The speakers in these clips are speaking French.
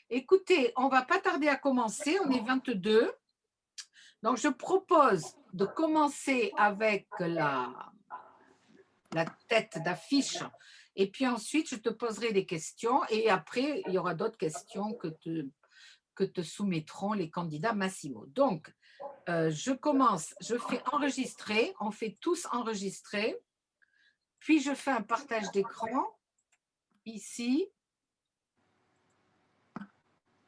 Écoutez, on va pas tarder à commencer, on est 22. Donc, je propose de commencer avec la tête d'affiche et puis ensuite, je te poserai des questions et après, il y aura d'autres questions que te soumettront les candidats Massimo. Donc, je commence, je fais enregistrer, on fait tous enregistrer, puis je fais un partage d'écran ici.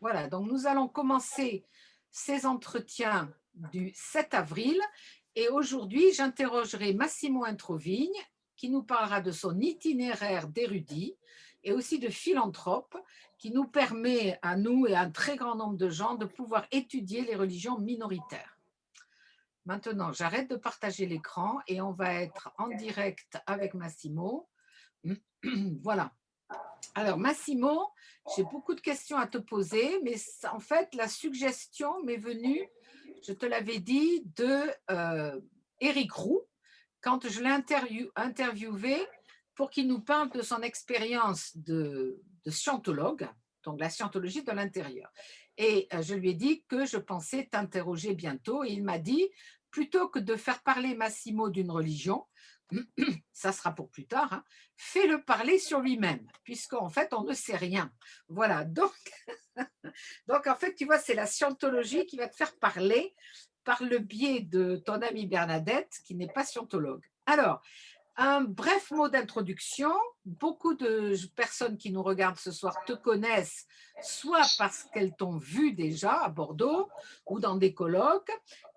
Voilà, donc nous allons commencer ces entretiens du 7 avril et aujourd'hui, j'interrogerai Massimo Introvigne qui nous parlera de son itinéraire d'érudit et aussi de philanthrope qui nous permet à nous et à un très grand nombre de gens de pouvoir étudier les religions minoritaires. Maintenant, j'arrête de partager l'écran et on va être en direct avec Massimo. Voilà. Alors, Massimo, j'ai beaucoup de questions à te poser, mais en fait, la suggestion m'est venue, je te l'avais dit, de Éric Roux, quand je l'ai interviewé pour qu'il nous parle de son expérience de scientologue, donc la scientologie de l'intérieur. Et je lui ai dit que je pensais t'interroger bientôt, et il m'a dit, plutôt que de faire parler Massimo d'une religion, ça sera pour plus tard, hein, fais-le parler sur lui-même, puisqu'en fait, on ne sait rien. Voilà, donc en fait, tu vois, c'est la scientologie qui va te faire parler par le biais de ton amie Bernadette, qui n'est pas scientologue. Alors, un bref mot d'introduction. Beaucoup de personnes qui nous regardent ce soir te connaissent, soit parce qu'elles t'ont vu déjà à Bordeaux ou dans des colloques,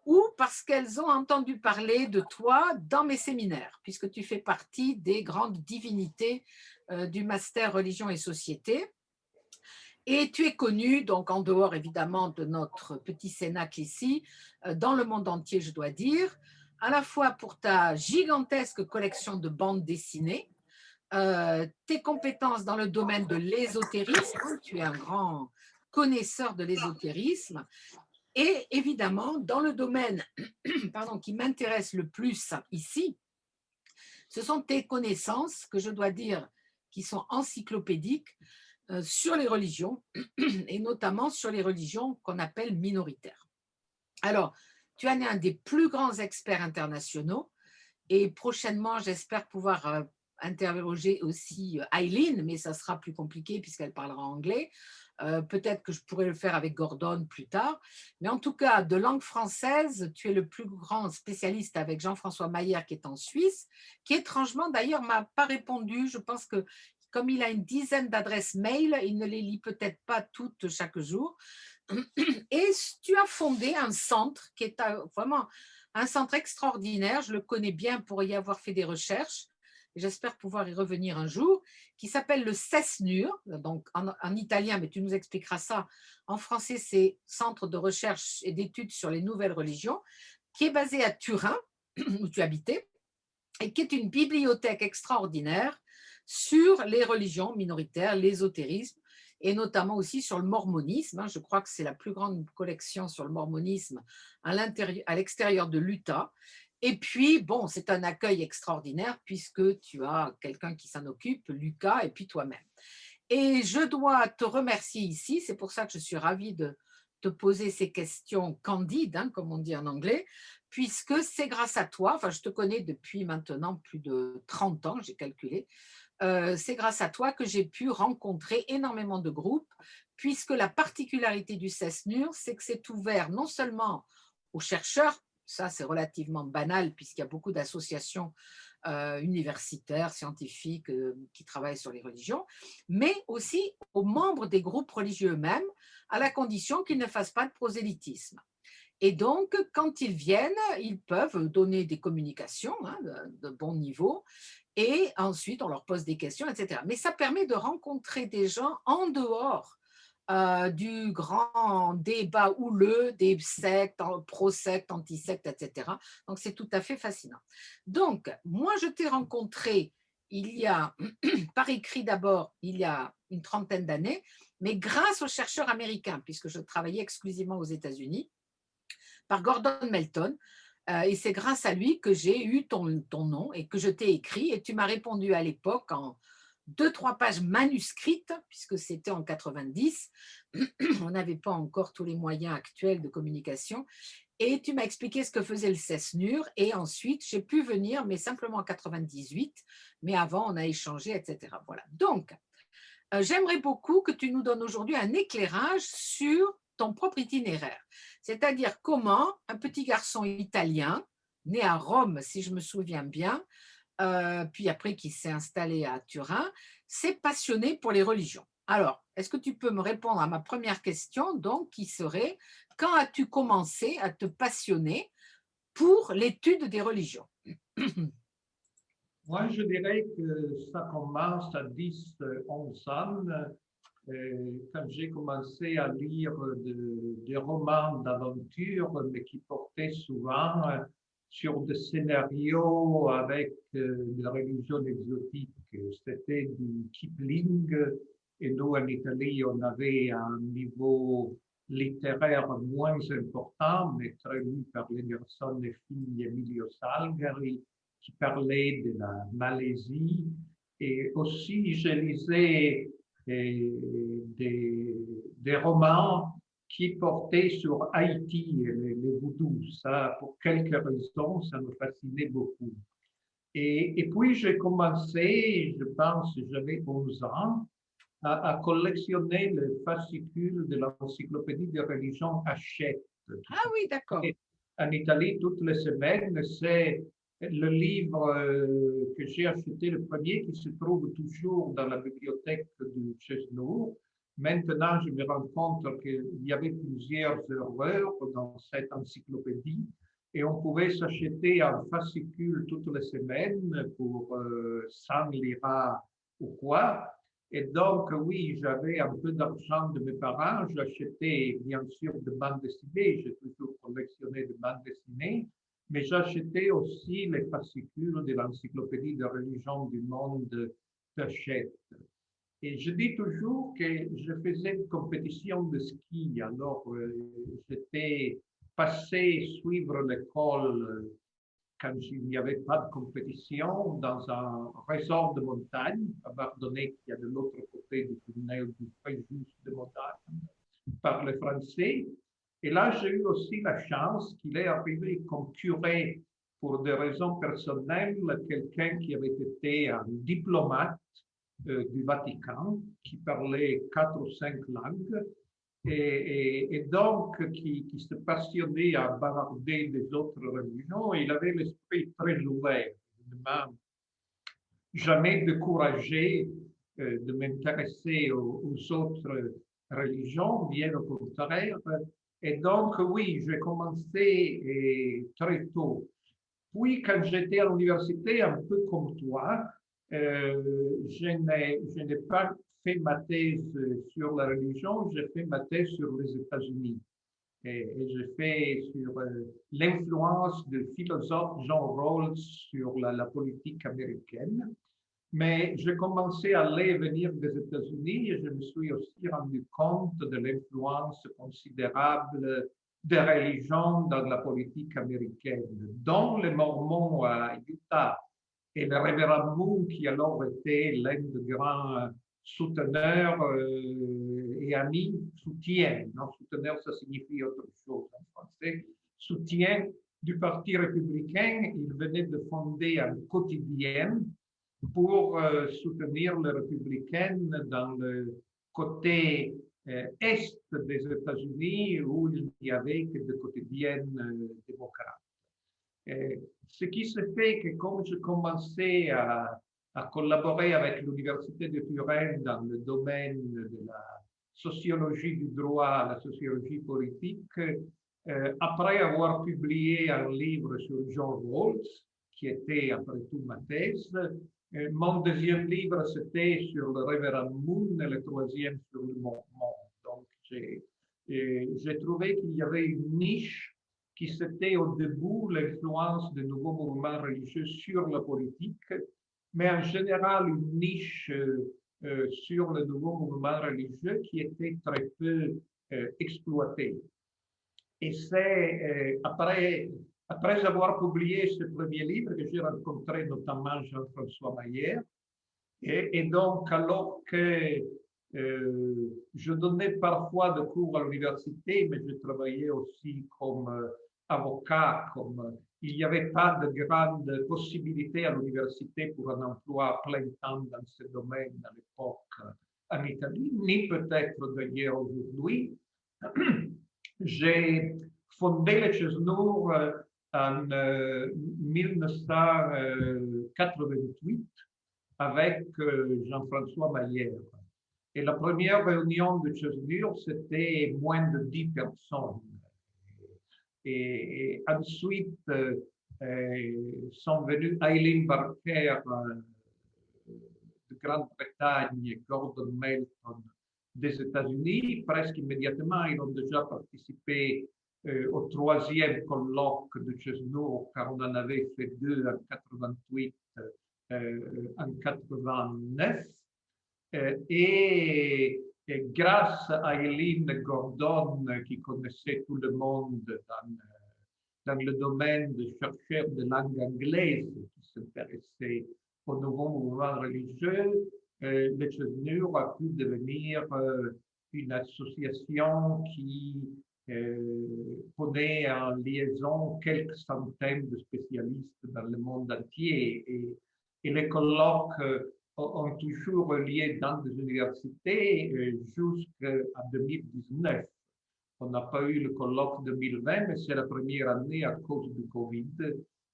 ou parce qu'elles ont entendu parler de toi dans mes séminaires, puisque tu fais partie des grandes divinités du master religion et société. Et tu es connu, donc en dehors évidemment de notre petit cénacle ici, dans le monde entier, je dois dire, à la fois pour ta gigantesque collection de bandes dessinées, tes compétences dans le domaine de l'ésotérisme, hein, tu es un grand connaisseur de l'ésotérisme, et évidemment dans le domaine pardon, qui m'intéresse le plus ici, ce sont tes connaissances, que je dois dire, qui sont encyclopédiques, sur les religions, et notamment sur les religions qu'on appelle minoritaires. Alors, tu en es un des plus grands experts internationaux, et prochainement, j'espère pouvoir interroger aussi Eileen, mais ça sera plus compliqué puisqu'elle parlera anglais. Peut-être que je pourrais le faire avec Gordon plus tard. Mais en tout cas, de langue française, tu es le plus grand spécialiste avec Jean-François Maillère qui est en Suisse, qui étrangement d'ailleurs m'a pas répondu. Je pense que comme il a une dizaine d'adresses mail, il ne les lit peut-être pas toutes chaque jour. Et tu as fondé un centre qui est vraiment un centre extraordinaire. Je le connais bien pour y avoir fait des recherches. J'espère pouvoir y revenir un jour, qui s'appelle le CESNUR, donc en italien, mais tu nous expliqueras ça. En français, c'est Centre de recherche et d'études sur les nouvelles religions, qui est basé à Turin, où tu habitais, et qui est une bibliothèque extraordinaire sur les religions minoritaires, l'ésotérisme, et notamment aussi sur le mormonisme. Je crois que c'est la plus grande collection sur le mormonisme à l'extérieur de l'Utah. Et puis, bon, c'est un accueil extraordinaire puisque tu as quelqu'un qui s'en occupe, Lucas, et puis toi-même. Et je dois te remercier ici, c'est pour ça que je suis ravie de te poser ces questions candides, hein, comme on dit en anglais, puisque c'est grâce à toi, enfin je te connais depuis maintenant plus de 30 ans, j'ai calculé, c'est grâce à toi que j'ai pu rencontrer énormément de groupes, puisque la particularité du CESNUR, c'est que c'est ouvert non seulement aux chercheurs, ça c'est relativement banal puisqu'il y a beaucoup d'associations universitaires, scientifiques qui travaillent sur les religions, mais aussi aux membres des groupes religieux eux-mêmes, à la condition qu'ils ne fassent pas de prosélytisme. Et donc, quand ils viennent, ils peuvent donner des communications hein, de bon niveau et ensuite on leur pose des questions, etc. Mais ça permet de rencontrer des gens en dehors du grand débat houleux des sectes, pro-sectes, anti-sectes, etc. Donc, c'est tout à fait fascinant. Donc, moi, je t'ai rencontré il y a, par écrit d'abord, il y a une trentaine d'années, mais grâce aux chercheurs américains, puisque je travaillais exclusivement aux États-Unis, par Gordon Melton. Et c'est grâce à lui que j'ai eu ton nom et que je t'ai écrit. Et tu m'as répondu à l'époque 2-3 pages manuscrites, puisque c'était en 90. On n'avait pas encore tous les moyens actuels de communication. Et tu m'as expliqué ce que faisait le CESNUR. Et ensuite, j'ai pu venir, mais simplement en 98. Mais avant, on a échangé, etc. Voilà. Donc, j'aimerais beaucoup que tu nous donnes aujourd'hui un éclairage sur ton propre itinéraire. C'est-à-dire comment un petit garçon italien, né à Rome, si je me souviens bien, puis après qui s'est installé à Turin, s'est passionné pour les religions. Alors, est-ce que tu peux me répondre à ma première question, donc, qui serait, quand as-tu commencé à te passionner pour l'étude des religions? Moi, je dirais que ça commence à 10, 11 ans, quand j'ai commencé à lire des romans d'aventure, mais qui portaient souvent sur des scénarios avec des religions exotiques. C'était du Kipling, et nous, en Italie, on avait un niveau littéraire moins important, mais très lu par les garçons et filles Emilio Salgari, qui parlait de la Malaisie. Et aussi, je lisais des romans qui portaient sur Haïti et les voodoo. Ça, pour quelques raisons, ça me fascinait beaucoup. Et puis, j'ai commencé, je pense, j'avais 11 ans, à collectionner les fascicules de l'encyclopédie des religions Hachette. Ah oui, d'accord. En Italie, toutes les semaines, c'est le livre que j'ai acheté, le premier, qui se trouve toujours dans la bibliothèque du CESNUR. Maintenant, je me rends compte qu'il y avait plusieurs erreurs dans cette encyclopédie et on pouvait s'acheter un fascicule toutes les semaines pour 100 liras ou quoi. Et donc, oui, j'avais un peu d'argent de mes parents. J'achetais bien sûr de bandes dessinées. J'ai toujours collectionné de bandes dessinées. Mais j'achetais aussi les fascicules de l'encyclopédie de religion du monde d'Hachette. Et je dis toujours que je faisais une compétition de ski. Alors, j'étais passé suivre l'école quand il n'y avait pas de compétition dans un resort de montagne, à Bardonnay, qui est de l'autre côté du tunnel du Fréjus de montagne, par les Français. Et là, j'ai eu aussi la chance qu'il est arrivé comme curé pour des raisons personnelles, quelqu'un qui avait été un diplomate du Vatican, qui parlait 4 ou 5 langues, et donc qui se passionnait à bavarder des autres religions. Il avait l'esprit très ouvert. Il ne m'a jamais découragé de m'intéresser aux autres religions, bien au contraire. Et donc, oui, j'ai commencé très tôt. Puis, quand j'étais à l'université, un peu comme toi, je n'ai pas fait ma thèse sur la religion, j'ai fait ma thèse sur les États-Unis. Et j'ai fait sur l'influence du philosophe John Rawls sur la politique américaine. Mais j'ai commencé à aller et venir des États-Unis et je me suis aussi rendu compte de l'influence considérable des religions dans la politique américaine, dont les Mormons à Utah et le révérend Moon, qui alors était l'un des grands souteneurs et amis, soutien, non, souteneur ça signifie autre chose en français, soutien du Parti républicain. Il venait de fonder un quotidien pour soutenir les républicaines dans le côté est des États-Unis où il n'y avait que des quotidiennes démocrates. Ce qui se fait que comme je commençais à collaborer avec l'Université de Turin dans le domaine de la sociologie du droit, la sociologie politique, après avoir publié un livre sur John Rawls, qui était après tout ma thèse, mon deuxième livre, c'était sur le révérend Moon et le troisième sur le Mormon. Donc, j'ai trouvé qu'il y avait une niche qui c'était au début l'influence de nouveaux mouvements religieux sur la politique, mais en général une niche sur le nouveau mouvement religieux qui était très peu exploitée. Et c'est après avoir publié ce premier livre que j'ai rencontré notamment Jean-François Maillère Et donc, alors que je donnais parfois des cours à l'université, mais je travaillais aussi comme avocat, il n'y avait pas de grande possibilité à l'université pour un emploi à plein temps dans ce domaine à l'époque en Italie, ni peut-être d'ailleurs aujourd'hui. J'ai fondé le Cesnur en 1988 avec Jean-François Maillère. Et la première réunion de Cesnur, c'était moins de 10 personnes. Et ensuite, sont venus Eileen Barker de Grande-Bretagne et Gordon Melton des États-Unis. Presque immédiatement, ils ont déjà participé au troisième colloque de Cesnur, car on en avait fait deux en 88, en 89. Et grâce à Eileen Gordon, qui connaissait tout le monde dans le domaine de chercheurs de langue anglaise, qui s'intéressait au nouveau mouvement religieux, le Cesnur a pu devenir une association qui prenait en liaison quelques centaines de spécialistes dans le monde entier. Et les colloques ont toujours lieu dans des universités jusqu'à 2019. On n'a pas eu le colloque 2020, mais c'est la première année à cause du Covid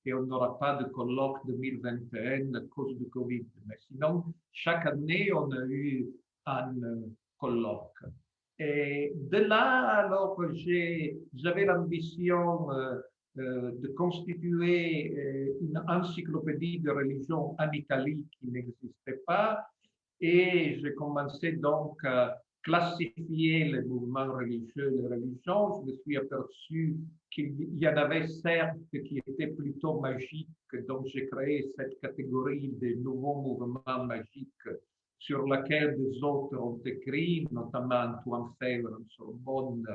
et on n'aura pas de colloque 2021 à cause du Covid. Mais sinon, chaque année, on a eu un colloque. Et de là, alors, j'avais l'ambition de constituer une encyclopédie de religion en Italie qui n'existait pas. Et j'ai commencé donc à classifier les mouvements religieux, les religions. Je me suis aperçu qu'il y en avait certes qui étaient plutôt magiques, donc j'ai créé cette catégorie des nouveaux mouvements magiques sur laquelle des autres ont écrit, notamment Antoine Fèvre en Sorbonne,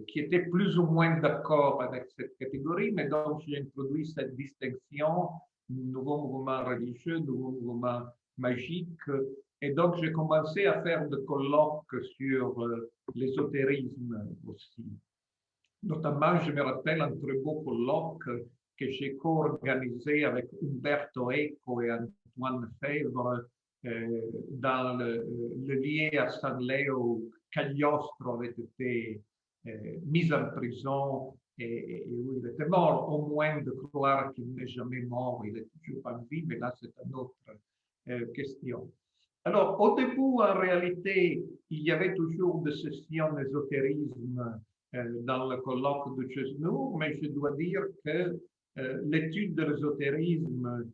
qui était plus ou moins d'accord avec cette catégorie, mais donc j'ai introduit cette distinction, nouveau mouvement religieux, nouveau mouvement magique, et donc j'ai commencé à faire des colloques sur l'ésotérisme aussi. Notamment, je me rappelle un très beau colloque que j'ai co-organisé avec Umberto Eco et Antoine Fèvre dans le lieu à San Leo. Cagliostro avait été mis en prison et où il était mort, au moins de croire qu'il n'est jamais mort, il est toujours en vie, mais là c'est une autre question. Alors, au début, en réalité, il y avait toujours des sessions d'ésotérisme dans le colloque de Cesnur, mais je dois dire que l'étude de l'ésotérisme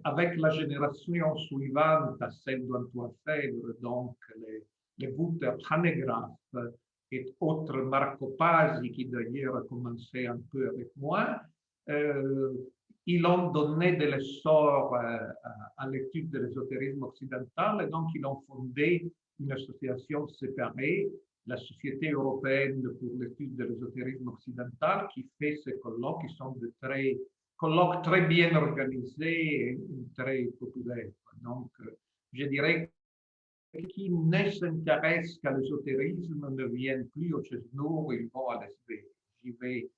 avec la génération suivante à celle d'Antoine Fèvre, donc les Wouter Hanegraaff et autres Marco Pasi, qui d'ailleurs a commencé un peu avec moi, ils ont donné de l'essor à l'étude de l'ésotérisme occidental et donc ils ont fondé une association séparée, la Société européenne pour l'étude de l'ésotérisme occidental, qui fait ces colloques qui sont de colloques très bien organisés et très populaires. Donc, je dirais que qui ne s'intéresse qu'à l'ésotérisme ne viennent plus au Cesnur, ils vont à l'SV. J'y vais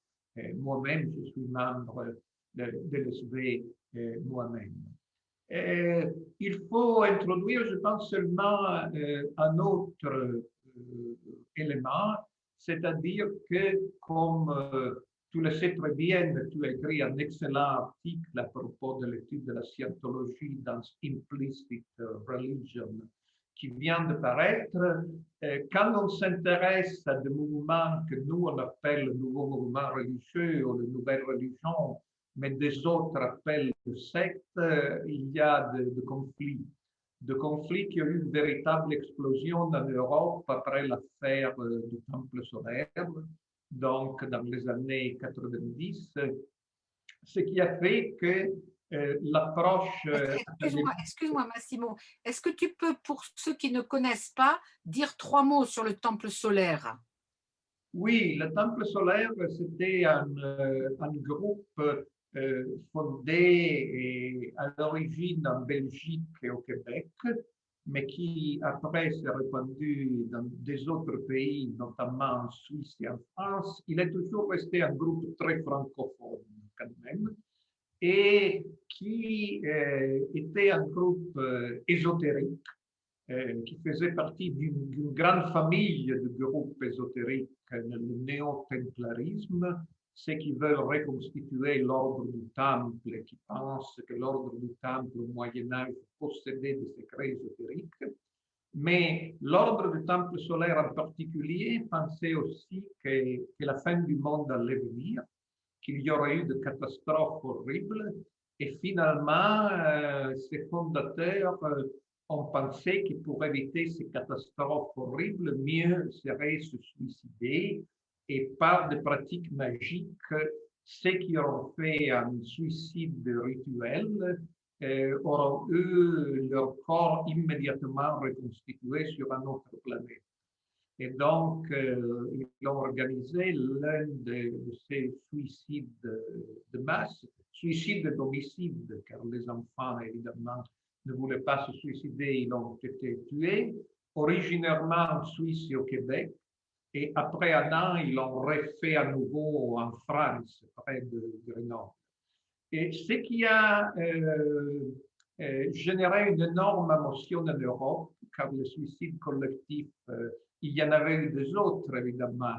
moi-même, je suis membre de l'SV moi-même. Il faut introduire, je pense, seulement un autre élément, c'est-à-dire que, comme tu le sais très bien, tu as écrit un excellent article à propos de l'étude de la scientologie dans Implicit Religion, qui vient de paraître. Quand on s'intéresse à des mouvements que nous on appelle le nouveau mouvement religieux ou les nouvelles religions, mais des autres appellent de sectes, il y a de conflits. De conflits qui ont eu une véritable explosion en Europe après l'affaire du Temple solaire, donc dans les années 90, ce qui a fait que l'approche... Excuse-moi, Massimo. Est-ce que tu peux, pour ceux qui ne connaissent pas, dire 3 mots sur le temple solaire? Oui, le temple solaire, c'était un groupe fondé à l'origine en Belgique et au Québec, mais qui après s'est répandu dans des autres pays, notamment en Suisse et en France. Il est toujours resté un groupe très francophone quand même, et qui était un groupe ésotérique, qui faisait partie d'une grande famille de groupes ésotériques, le néo-templarisme, ceux qui veulent reconstituer l'ordre du Temple et qui pensent que l'ordre du Temple au Moyen-Âge possédait des secrets ésotériques. Mais l'ordre du Temple solaire en particulier pensait aussi que la fin du monde allait venir, qu'il y aurait eu de catastrophes horribles. Et finalement, ces fondateurs ont pensé que pour éviter ces catastrophes horribles, mieux serait se suicider et par des pratiques magiques, ceux qui auront fait un suicide rituel auront eu leur corps immédiatement reconstitué sur un autre planète. Et donc, ils ont organisé l'un de ces suicides de masse, suicides d'homicide, car les enfants, évidemment, ne voulaient pas se suicider, ils ont été tués, originairement en Suisse et au Québec, et après un an, ils l'ont refait à nouveau en France, près de Grenoble. Et ce qui a généré une énorme émotion en Europe, car le suicide collectif, il y en avait eu des autres, évidemment,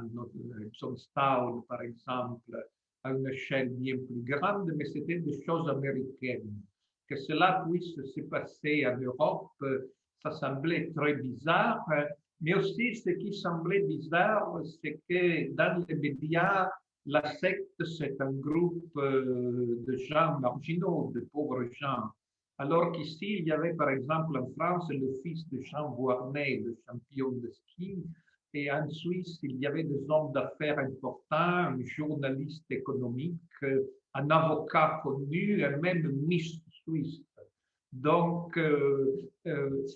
Johnstown, par exemple, à une échelle bien plus grande, mais c'était des choses américaines. Que cela puisse se passer en Europe, ça semblait très bizarre, mais aussi ce qui semblait bizarre, c'est que dans les médias, la secte, c'est un groupe de gens marginaux, de pauvres gens. Alors qu'ici, il y avait par exemple en France le fils de Jean Voirnet, le champion de ski, et en Suisse, il y avait des hommes d'affaires importants, un journaliste économique, un avocat connu, et même Miss Suisse. Donc,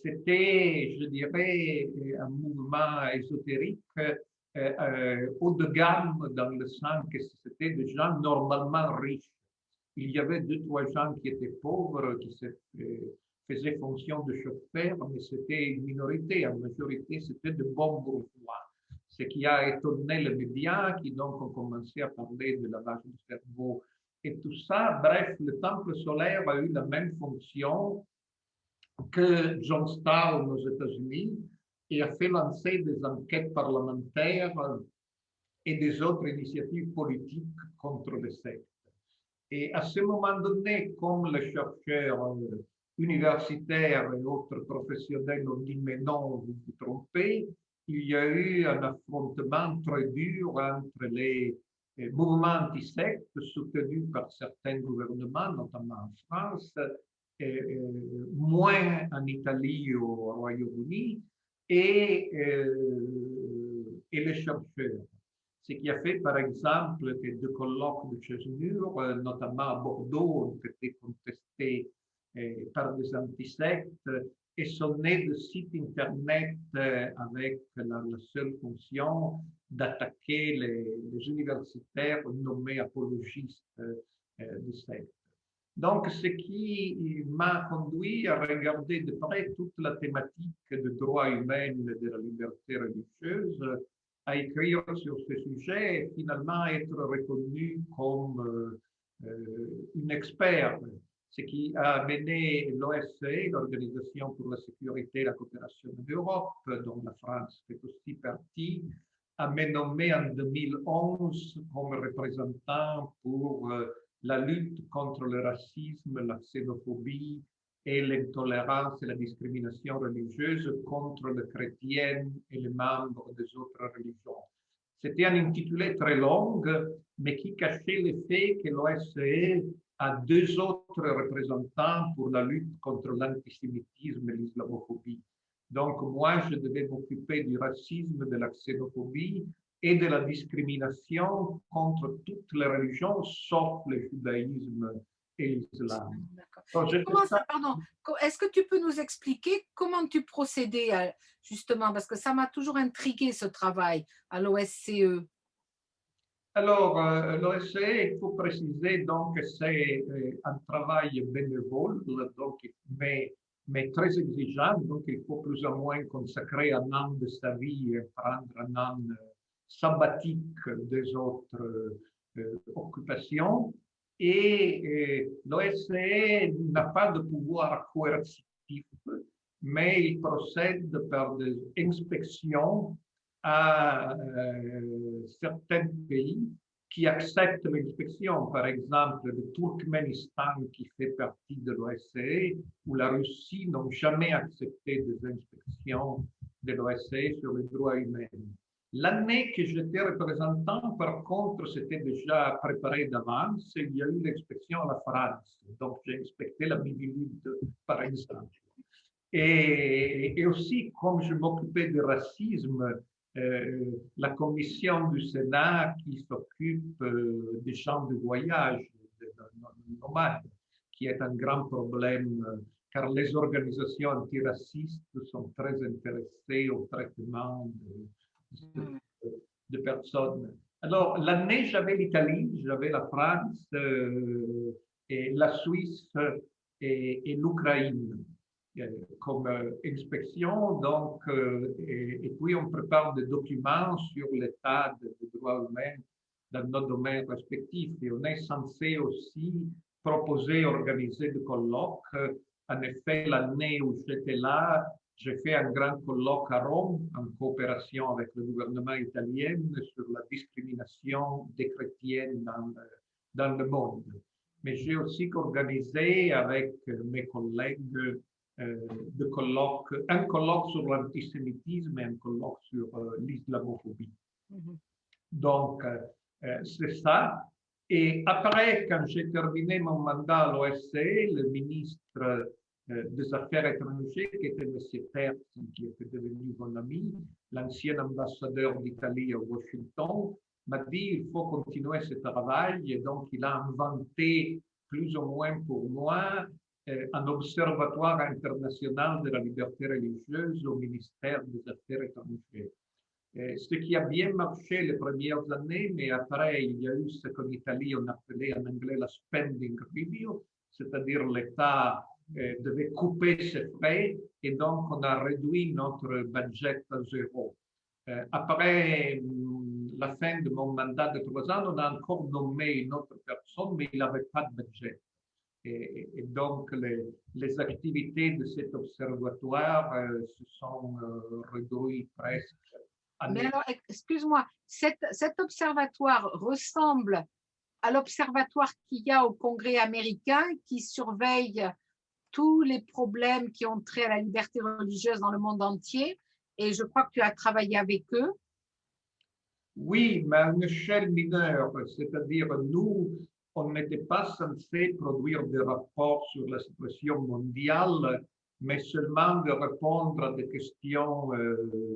c'était, je dirais, un mouvement ésotérique haut de gamme dans le sens que c'était des gens normalement riches. Il y avait deux, trois gens qui étaient pauvres, qui faisaient fonction de chauffeurs, mais c'était une minorité. En majorité, c'était de bons bourgeois. Ce qui a étonné les médias, qui donc ont commencé à parler de lavage du cerveau. Et tout ça, bref, le temple solaire a eu la même fonction que Johnstown aux États-Unis et a fait lancer des enquêtes parlementaires et des autres initiatives politiques contre les sectes. Et à ce moment donné, comme les chercheurs universitaires et autres professionnels ont dit mais non, vous vous trompez, il y a eu un affrontement très dur entre les mouvements anti-sectes soutenus par certains gouvernements, notamment en France, moins en Italie ou au Royaume-Uni, et les chercheurs. Ce qui a fait, par exemple, que deux colloques de Chesnure, notamment à Bordeaux, ont été contestés par des antisectes et sont nés de sites Internet avec la seule fonction d'attaquer les universitaires nommés apologistes de sectes. Donc, ce qui m'a conduit à regarder de près toute la thématique des droits humains et de la liberté religieuse, à écrire sur ce sujet et finalement être reconnu comme un expert, ce qui a amené l'OSCE, l'Organisation pour la sécurité et la coopération en Europe, dont la France fait aussi partie, à me nommer en 2011 comme représentant pour la lutte contre le racisme, la xénophobie et l'intolérance et la discrimination religieuse contre les chrétiens et les membres des autres religions. C'était un intitulé très long, mais qui cachait le fait que l'OSCE a deux autres représentants pour la lutte contre l'antisémitisme et l'islamophobie. Donc, moi, je devais m'occuper du racisme, de la xénophobie et de la discrimination contre toutes les religions, sauf le judaïsme et l'islam. Pardon, est-ce que tu peux nous expliquer comment tu procédais justement, parce que ça m'a toujours intrigué ce travail à l'OSCE. Alors, l'OSCE, il faut préciser donc que c'est un travail bénévole, donc, mais très exigeant. Donc, il faut plus ou moins consacrer un an de sa vie et prendre un an sabbatique des autres occupations. Et l'OSCE n'a pas de pouvoir coercitif, mais il procède par des inspections à certains pays qui acceptent l'inspection. Par exemple, le Turkménistan, qui fait partie de l'OSCE, ou la Russie n'ont jamais accepté des inspections de l'OSCE sur les droits humains. L'année que j'étais représentant, par contre, c'était déjà préparé d'avance. Il y a eu l'inspection à la France. Donc, j'ai inspecté la Mivilude, par exemple. Et aussi, comme je m'occupais du racisme, la commission du Sénat qui s'occupe des gens de voyage, des nomades, qui est un grand problème, car les organisations antiracistes sont très intéressées au traitement de personnes. Alors, l'année, j'avais l'Italie, j'avais la France, et la Suisse et l'Ukraine comme inspection. Donc, et puis, on prépare des documents sur l'état des droits humains dans nos domaines respectifs. Et on est censé aussi proposer, organiser des colloques. En effet, l'année où j'étais là, j'ai fait un grand colloque à Rome en coopération avec le gouvernement italien sur la discrimination des chrétiens dans le monde. Mais j'ai aussi organisé avec mes collègues un colloque sur l'antisémitisme et un colloque sur l'islamophobie. Donc, c'est ça. Et après, quand j'ai terminé mon mandat à l'OSCE, le ministre des Affaires étrangères, qui était M. Terzi, qui était devenu mon ami, l'ancien ambassadeur d'Italie à Washington, m'a dit il faut continuer ce travail. Et donc, il a inventé, plus ou moins pour moi, un observatoire international de la liberté religieuse au ministère des Affaires étrangères. Ce qui a bien marché les premières années, mais après, il y a eu ce qu'en Italie, on appelait en anglais la spending review, c'est-à-dire l'État devait couper ses frais, et donc on a réduit notre budget à zéro. Après la fin de mon mandat de 3 ans, on a encore nommé une autre personne, mais il n'avait pas de budget. Et donc, les activités de cet observatoire se sont réduites presque. Mais alors, excuse-moi, cet observatoire ressemble à l'observatoire qu'il y a au Congrès américain qui surveille tous les problèmes qui ont trait à la liberté religieuse dans le monde entier. Et je crois que tu as travaillé avec eux. Oui, mais à une échelle mineure, c'est-à-dire nous, on n'était pas censé produire des rapports sur la situation mondiale, mais seulement de répondre à des questions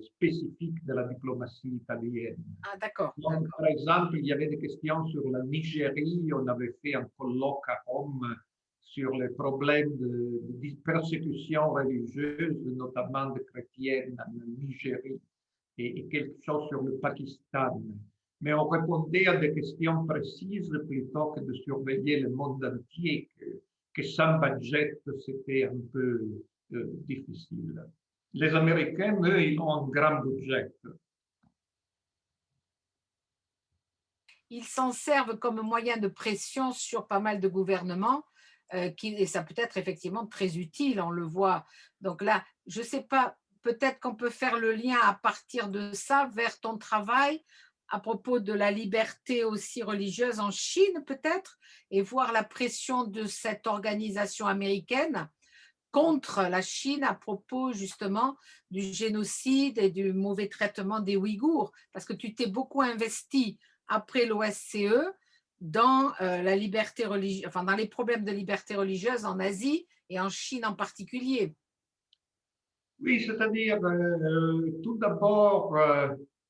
spécifiques de la diplomatie italienne. Ah, d'accord. Donc, par exemple, il y avait des questions sur la Nigérie. On avait fait un colloque à Rome sur les problèmes de persécution religieuse, notamment de chrétiennes en Nigérie, et quelque chose sur le Pakistan. Mais on répondait à des questions précises plutôt que de surveiller le monde entier, que sans budget, c'était un peu difficile. Les Américains, eux, ils ont un grand budget. Ils s'en servent comme moyen de pression sur pas mal de gouvernements, et ça peut être effectivement très utile, on le voit. Donc là, je ne sais pas, peut-être qu'on peut faire le lien à partir de ça vers ton travail à propos de la liberté aussi religieuse en Chine, peut-être, et voir la pression de cette organisation américaine contre la Chine à propos justement du génocide et du mauvais traitement des Ouïghours, parce que tu t'es beaucoup investi après l'OSCE dans la liberté religieuse, enfin dans les problèmes de liberté religieuse en Asie et en Chine en particulier. Oui, c'est-à-dire, tout d'abord,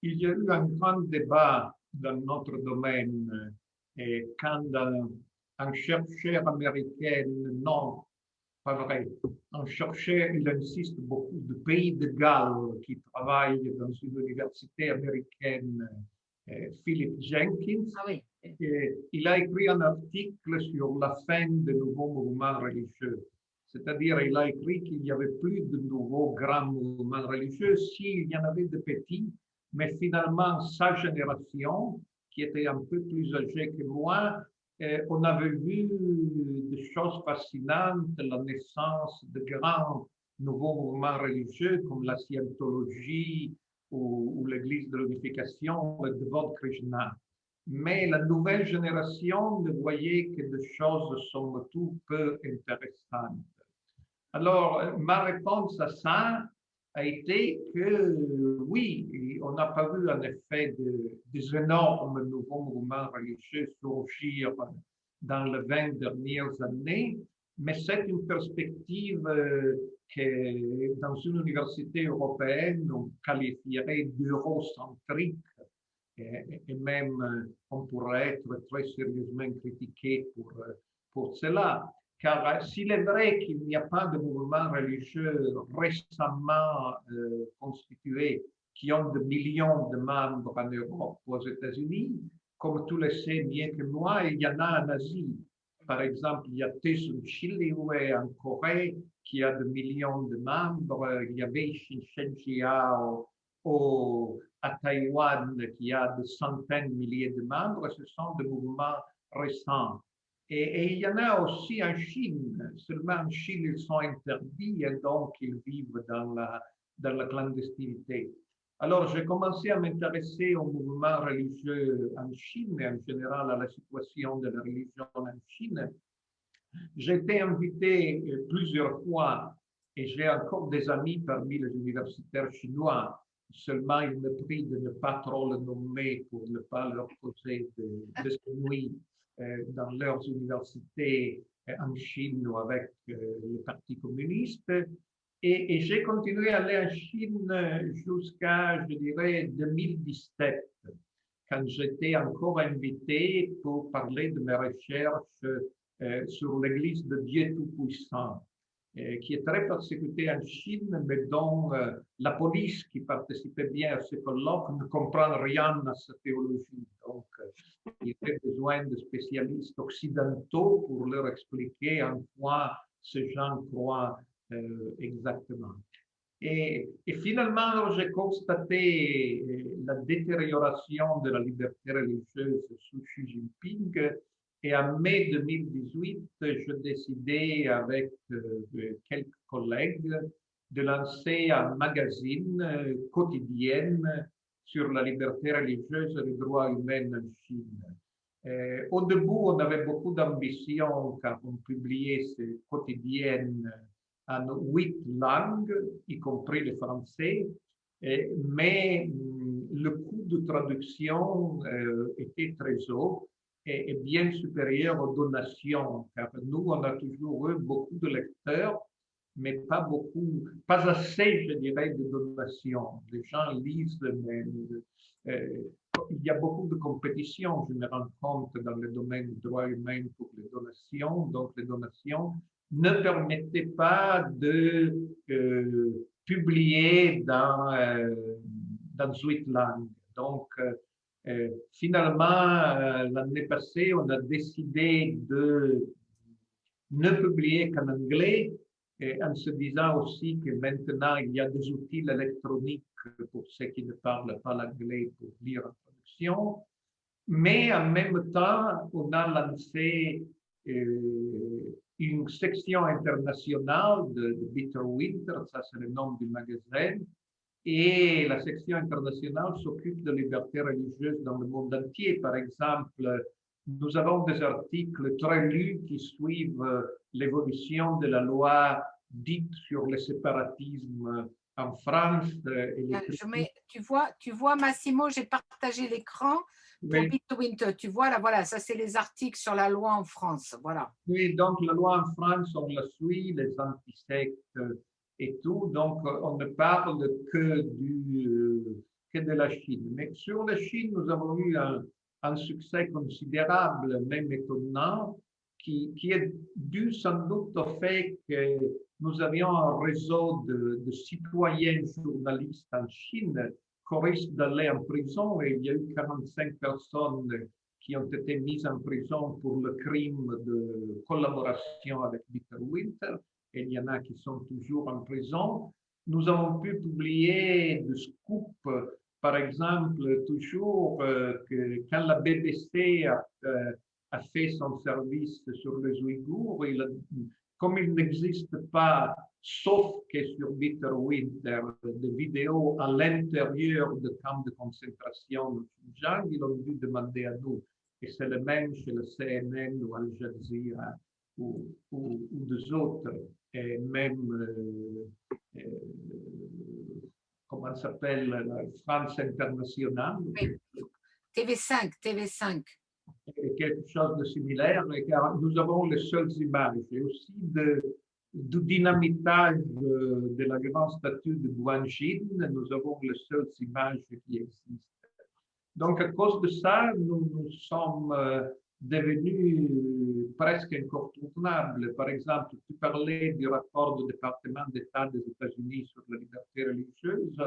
il y a eu un grand débat dans notre domaine, et quand un chercheur américain, non, pas vrai, un chercheur, il insiste beaucoup, de Pays de Galles qui travaille dans une université américaine, Philip Jenkins. Ah oui. Il a écrit un article sur la fin des nouveaux mouvements religieux. C'est-à-dire, il a écrit qu'il n'y avait plus de nouveaux grands mouvements religieux, s'il y en avait de petits, mais finalement, sa génération, qui était un peu plus âgée que moi, on avait vu des choses fascinantes, la naissance de grands nouveaux mouvements religieux comme la scientologie ou l'Église de l'unification, le Devot Krishna. Mais la nouvelle génération ne voyait que des choses, somme toute, peu intéressantes. Alors, ma réponse à ça a été que oui, on n'a pas vu en effet des énormes nouveaux mouvements religieux surgir dans les 20 dernières années, mais c'est une perspective que dans une université européenne, on qualifierait d'eurocentrique et même on pourrait être très sérieusement critiqué pour cela. Car s'il est vrai qu'il n'y a pas de mouvements religieux récemment constitués qui ont des millions de membres en Europe ou aux États-Unis, comme tu le sais mieux que moi, il y en a en Asie. Par exemple, il y a Tsun Chiliwe en Corée qui a des millions de membres. Il y avait Shinchejiao à Taïwan qui a des centaines de milliers de membres. Ce sont des mouvements récents. Et il y en a aussi en Chine. Seulement en Chine, ils sont interdits et donc ils vivent dans la clandestinité. Alors, j'ai commencé à m'intéresser aux mouvements religieux en Chine et en général à la situation de la religion en Chine. J'ai été invité plusieurs fois et j'ai encore des amis parmi les universitaires chinois. Seulement, il me prie de ne pas trop le nommer pour ne pas leur causer de nuits dans leurs universités en Chine ou avec le Parti communiste. Et j'ai continué à aller en Chine jusqu'à, je dirais, 2017, quand j'étais encore invité pour parler de mes recherches sur l'Église de Dieu Tout-Puissant, qui est très persécutée en Chine, mais dont la police qui participait bien à ce colloque ne comprend rien à sa théologie. Donc, il y avait besoin de spécialistes occidentaux pour leur expliquer en quoi ces gens croient exactement. Et finalement, j'ai constaté la détérioration de la liberté religieuse sous Xi Jinping. Et en mai 2018, je décidais avec quelques collègues de lancer un magazine quotidien sur la liberté religieuse et les droits humains en Chine. Au début, on avait beaucoup d'ambition car on publiait ces quotidiennes en 8 langues, y compris le français, mais le coût de traduction était très haut et bien supérieur aux donations, car nous, on a toujours eu beaucoup de lecteurs, mais pas assez, je dirais, de donations. Les gens lisent, mais il y a beaucoup de compétition, je me rends compte, dans le domaine du droit humain pour les donations. Donc, les donations ne permettaient pas de publier dans 8 langues. Donc, finalement, l'année passée, on a décidé de ne publier qu'en anglais, en se disant aussi que maintenant, il y a des outils électroniques pour ceux qui ne parlent pas l'anglais pour lire en traduction. Mais en même temps, on a lancé une section internationale de Bitter Winter, ça c'est le nom du magasin, et la section internationale s'occupe de liberté religieuse dans le monde entier. Par exemple, nous avons des articles très lus qui suivent l'évolution de la loi dite sur le séparatisme en France. Tu vois, Massimo, j'ai partagé l'écran pour Oui. Bitter Winter. Tu vois, là, voilà, ça c'est les articles sur la loi en France. Voilà. Oui, donc la loi en France, on la suit, les antisectes et tout. Donc, on ne parle que de la Chine. Mais sur la Chine, nous avons eu un succès considérable, même étonnant, qui est dû sans doute au fait que nous avions un réseau de citoyens journalistes en Chine risque d'aller en prison et il y a eu 45 personnes qui ont été mises en prison pour le crime de collaboration avec Peter Winter et il y en a qui sont toujours en prison. Nous avons pu publier des scoops, par exemple, toujours que quand la BBC a fait son service sur les Ouïghours, comme il n'existe pas, sauf que sur Peter Winter, de vidéos à l'intérieur de camps de concentration au Xinjiang, ils ont dû demander à nous. Et c'est le même chez le CNN ou Al Jazeera ou des autres, et même, comment ça s'appelle, la France internationale. Oui. TV5, TV5. Quelque chose de similaire, car nous avons les seules images et aussi du dynamitage de la grande statue de Guanjin, nous avons les seules images qui existent. Donc, à cause de ça, nous sommes devenus presque incontournables. Par exemple, tu parlais du rapport du département d'État des États-Unis sur la liberté religieuse.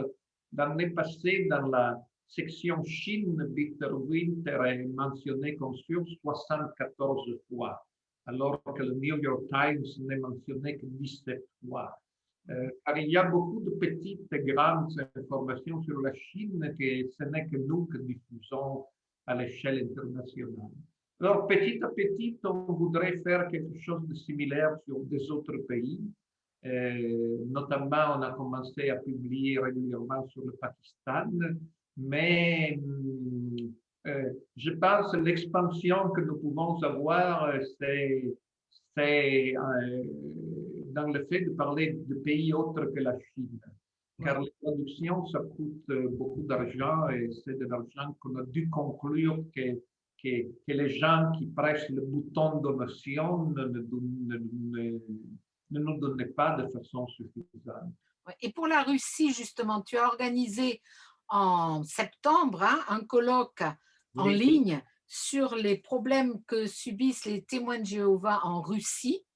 L'année passée, dans la section Chine, Peter Winter est mentionné comme sûr 74 fois, alors que le New York Times n'est mentionné que 17 fois. Car il y a beaucoup de petites et grandes informations sur la Chine que ce n'est que nous que diffusons à l'échelle internationale. Alors, petit à petit, on voudrait faire quelque chose de similaire sur des autres pays. Notamment, on a commencé à publier régulièrement sur le Pakistan, mais je pense que l'expansion que nous pouvons avoir, c'est dans le fait de parler de pays autres que la Chine. Car les traductions, ça coûte beaucoup d'argent et c'est de l'argent qu'on a dû conclure que les gens qui pressent le bouton donation ne nous donnaient pas de façon suffisante. Et pour la Russie, justement, tu as organisé en septembre un colloque en ligne sur les problèmes que subissent les témoins de Jéhovah en Russie.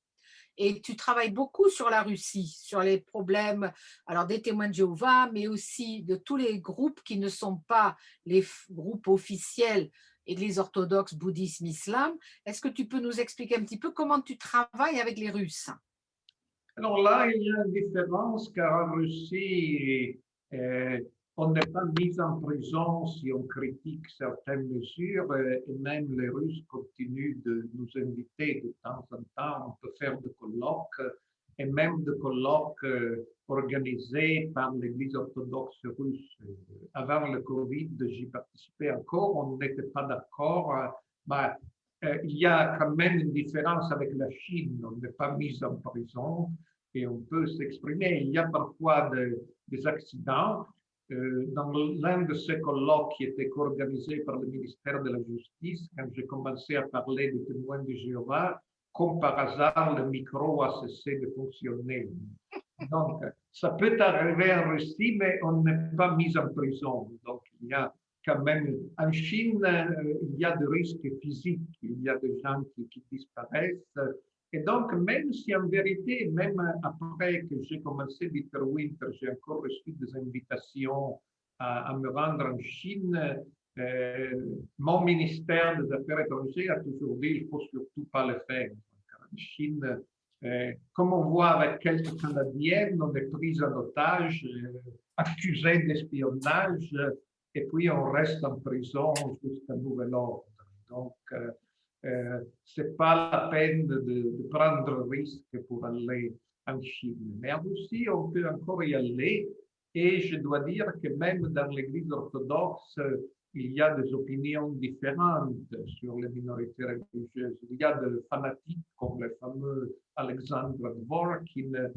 Et tu travailles beaucoup sur la Russie, sur les problèmes alors des témoins de Jéhovah, mais aussi de tous les groupes qui ne sont pas les groupes officiels Église orthodoxe, bouddhisme, islam. Est-ce que tu peux nous expliquer un petit peu comment tu travailles avec les Russes? Alors là, il y a une différence car en Russie, on n'est pas mis en prison si on critique certaines mesures et même les Russes continuent de nous inviter de temps en temps. On peut faire des colloques et même des colloques organisés par l'Église orthodoxe russe. Avant le Covid, j'y participais encore, on n'était pas d'accord, mais il y a quand même une différence avec la Chine. On n'est pas mis en prison et on peut s'exprimer. Il y a parfois des accidents. Dans l'un de ces colloques qui était organisé par le ministère de la Justice, quand j'ai commencé à parler des témoins de Jéhovah, comme par hasard, le micro a cessé de fonctionner. Donc, ça peut arriver en Russie, mais on n'est pas mis en prison. Donc, il y a quand même, en Chine, il y a des risques physiques, il y a des gens qui disparaissent. Et donc, même si en vérité, même après que j'ai commencé Peter Winter, j'ai encore reçu des invitations à me rendre en Chine, mon ministère des Affaires étrangères a toujours dit qu'il ne faut surtout pas le faire. En Chine, comme on voit avec quelques Canadiennes, on est pris en otage, accusé d'espionnage, et puis on reste en prison jusqu'à nouvel ordre. Donc, c'est pas la peine de prendre le risque pour aller en Chine. Mais en Russie, on peut encore y aller. Et je dois dire que même dans l'Église orthodoxe, il y a des opinions différentes sur les minorités religieuses. Il y a des fanatiques comme le fameux Alexandre Dvorkin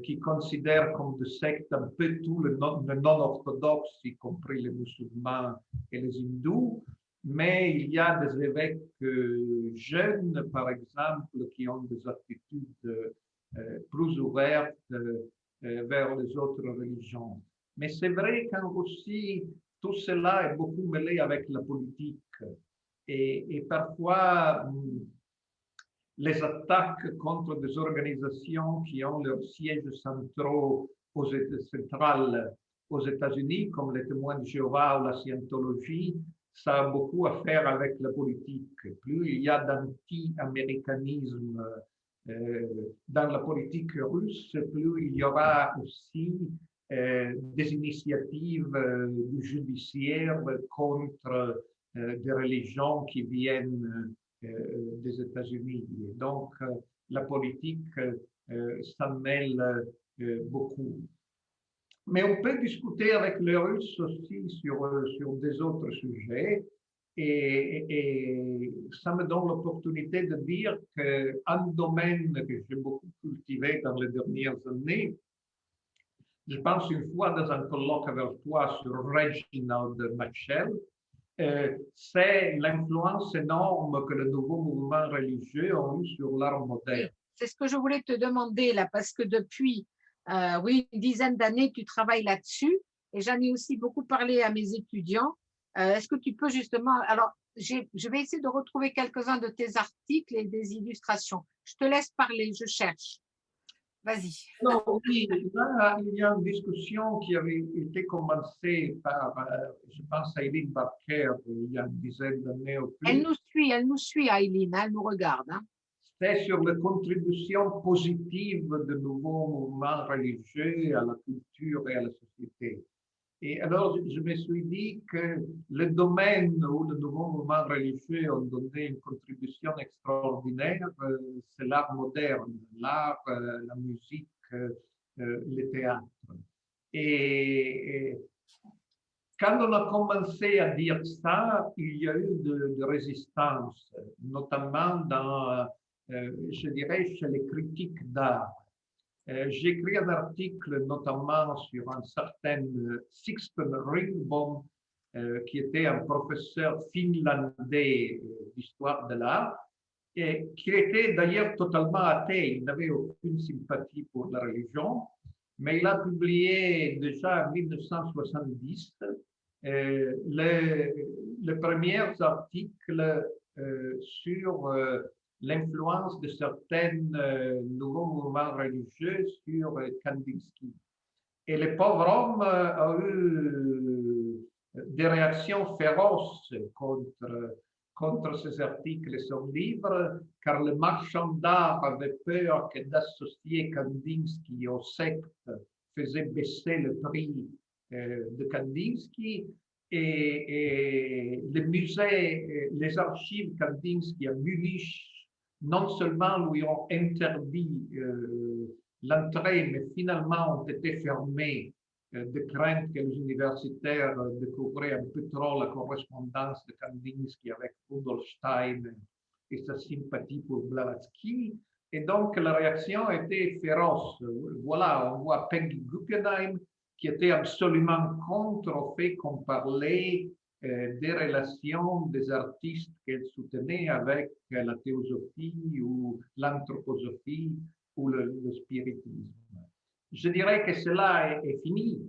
qui considèrent comme des sectes un peu tous les non-orthodoxes, y compris les musulmans et les hindous. Mais il y a des évêques jeunes, par exemple, qui ont des attitudes plus ouvertes vers les autres religions. Mais c'est vrai qu'en Russie, tout cela est beaucoup mêlé avec la politique. Et parfois, les attaques contre des organisations qui ont leurs sièges centraux aux États centrales aux États-Unis, comme les témoins de Jéhovah ou la scientologie, ça a beaucoup à faire avec la politique. Plus il y a d'anti-américanisme dans la politique russe, plus il y aura aussi des initiatives du judiciaire contre des religions qui viennent des États-Unis. Donc, la politique s'en mêle beaucoup. Mais on peut discuter avec les Russes aussi sur des autres sujets. Et ça me donne l'opportunité de dire qu'un domaine que j'ai beaucoup cultivé dans les dernières années, je pense une fois dans un colloque avec toi sur Reginald Mitchell, c'est l'influence énorme que le nouveau mouvement religieux a eu sur l'art moderne. Oui, c'est ce que je voulais te demander là, parce que depuis oui, une dizaine d'années, tu travailles là-dessus et j'en ai aussi beaucoup parlé à mes étudiants. Est-ce que tu peux justement… Alors, je vais essayer de retrouver quelques-uns de tes articles et des illustrations. Je te laisse parler, je cherche. Vas-y. Non, oui, là, il y a une discussion qui avait été commencée par, je pense, Eileen Barker il y a une dizaine d'années ou plus. Elle nous suit, Aileen, elle nous regarde. Hein. C'est sur la contribution positive de nouveaux mouvements religieux à la culture et à la société. Et alors, je me suis dit que le domaine où le nouveau mouvement religieux ont donné une contribution extraordinaire, c'est l'art moderne, l'art, la musique, le théâtre. Et quand on a commencé à dire ça, il y a eu de résistance, notamment dans, je dirais, chez les critiques d'art. J'ai écrit un article notamment sur un certain Sixten Ringborg, qui était un professeur finlandais d'histoire de l'art, et qui était d'ailleurs totalement athée. Il n'avait aucune sympathie pour la religion, mais il a publié déjà en 1970 les premiers articles sur l'influence de certains nouveaux mouvements religieux sur Kandinsky. Et le pauvre homme a eu des réactions féroces contre ces articles et son livre, car le marchand d'art avait peur que d'associer Kandinsky aux sectes faisait baisser le prix de Kandinsky. Et les musées, les archives Kandinsky à Munich, non seulement lui ont interdit l'entrée, mais finalement ont été fermés de crainte que les universitaires découvraient un peu trop la correspondance de Kandinsky avec Rudolf Stein et sa sympathie pour Blavatsky. Et donc la réaction a été féroce. Voilà, on voit Peggy Guggenheim qui était absolument contre au fait qu'on parlait des relations des artistes qu'elle soutenait avec la théosophie ou l'anthroposophie ou le spiritisme. Je dirais que cela est fini,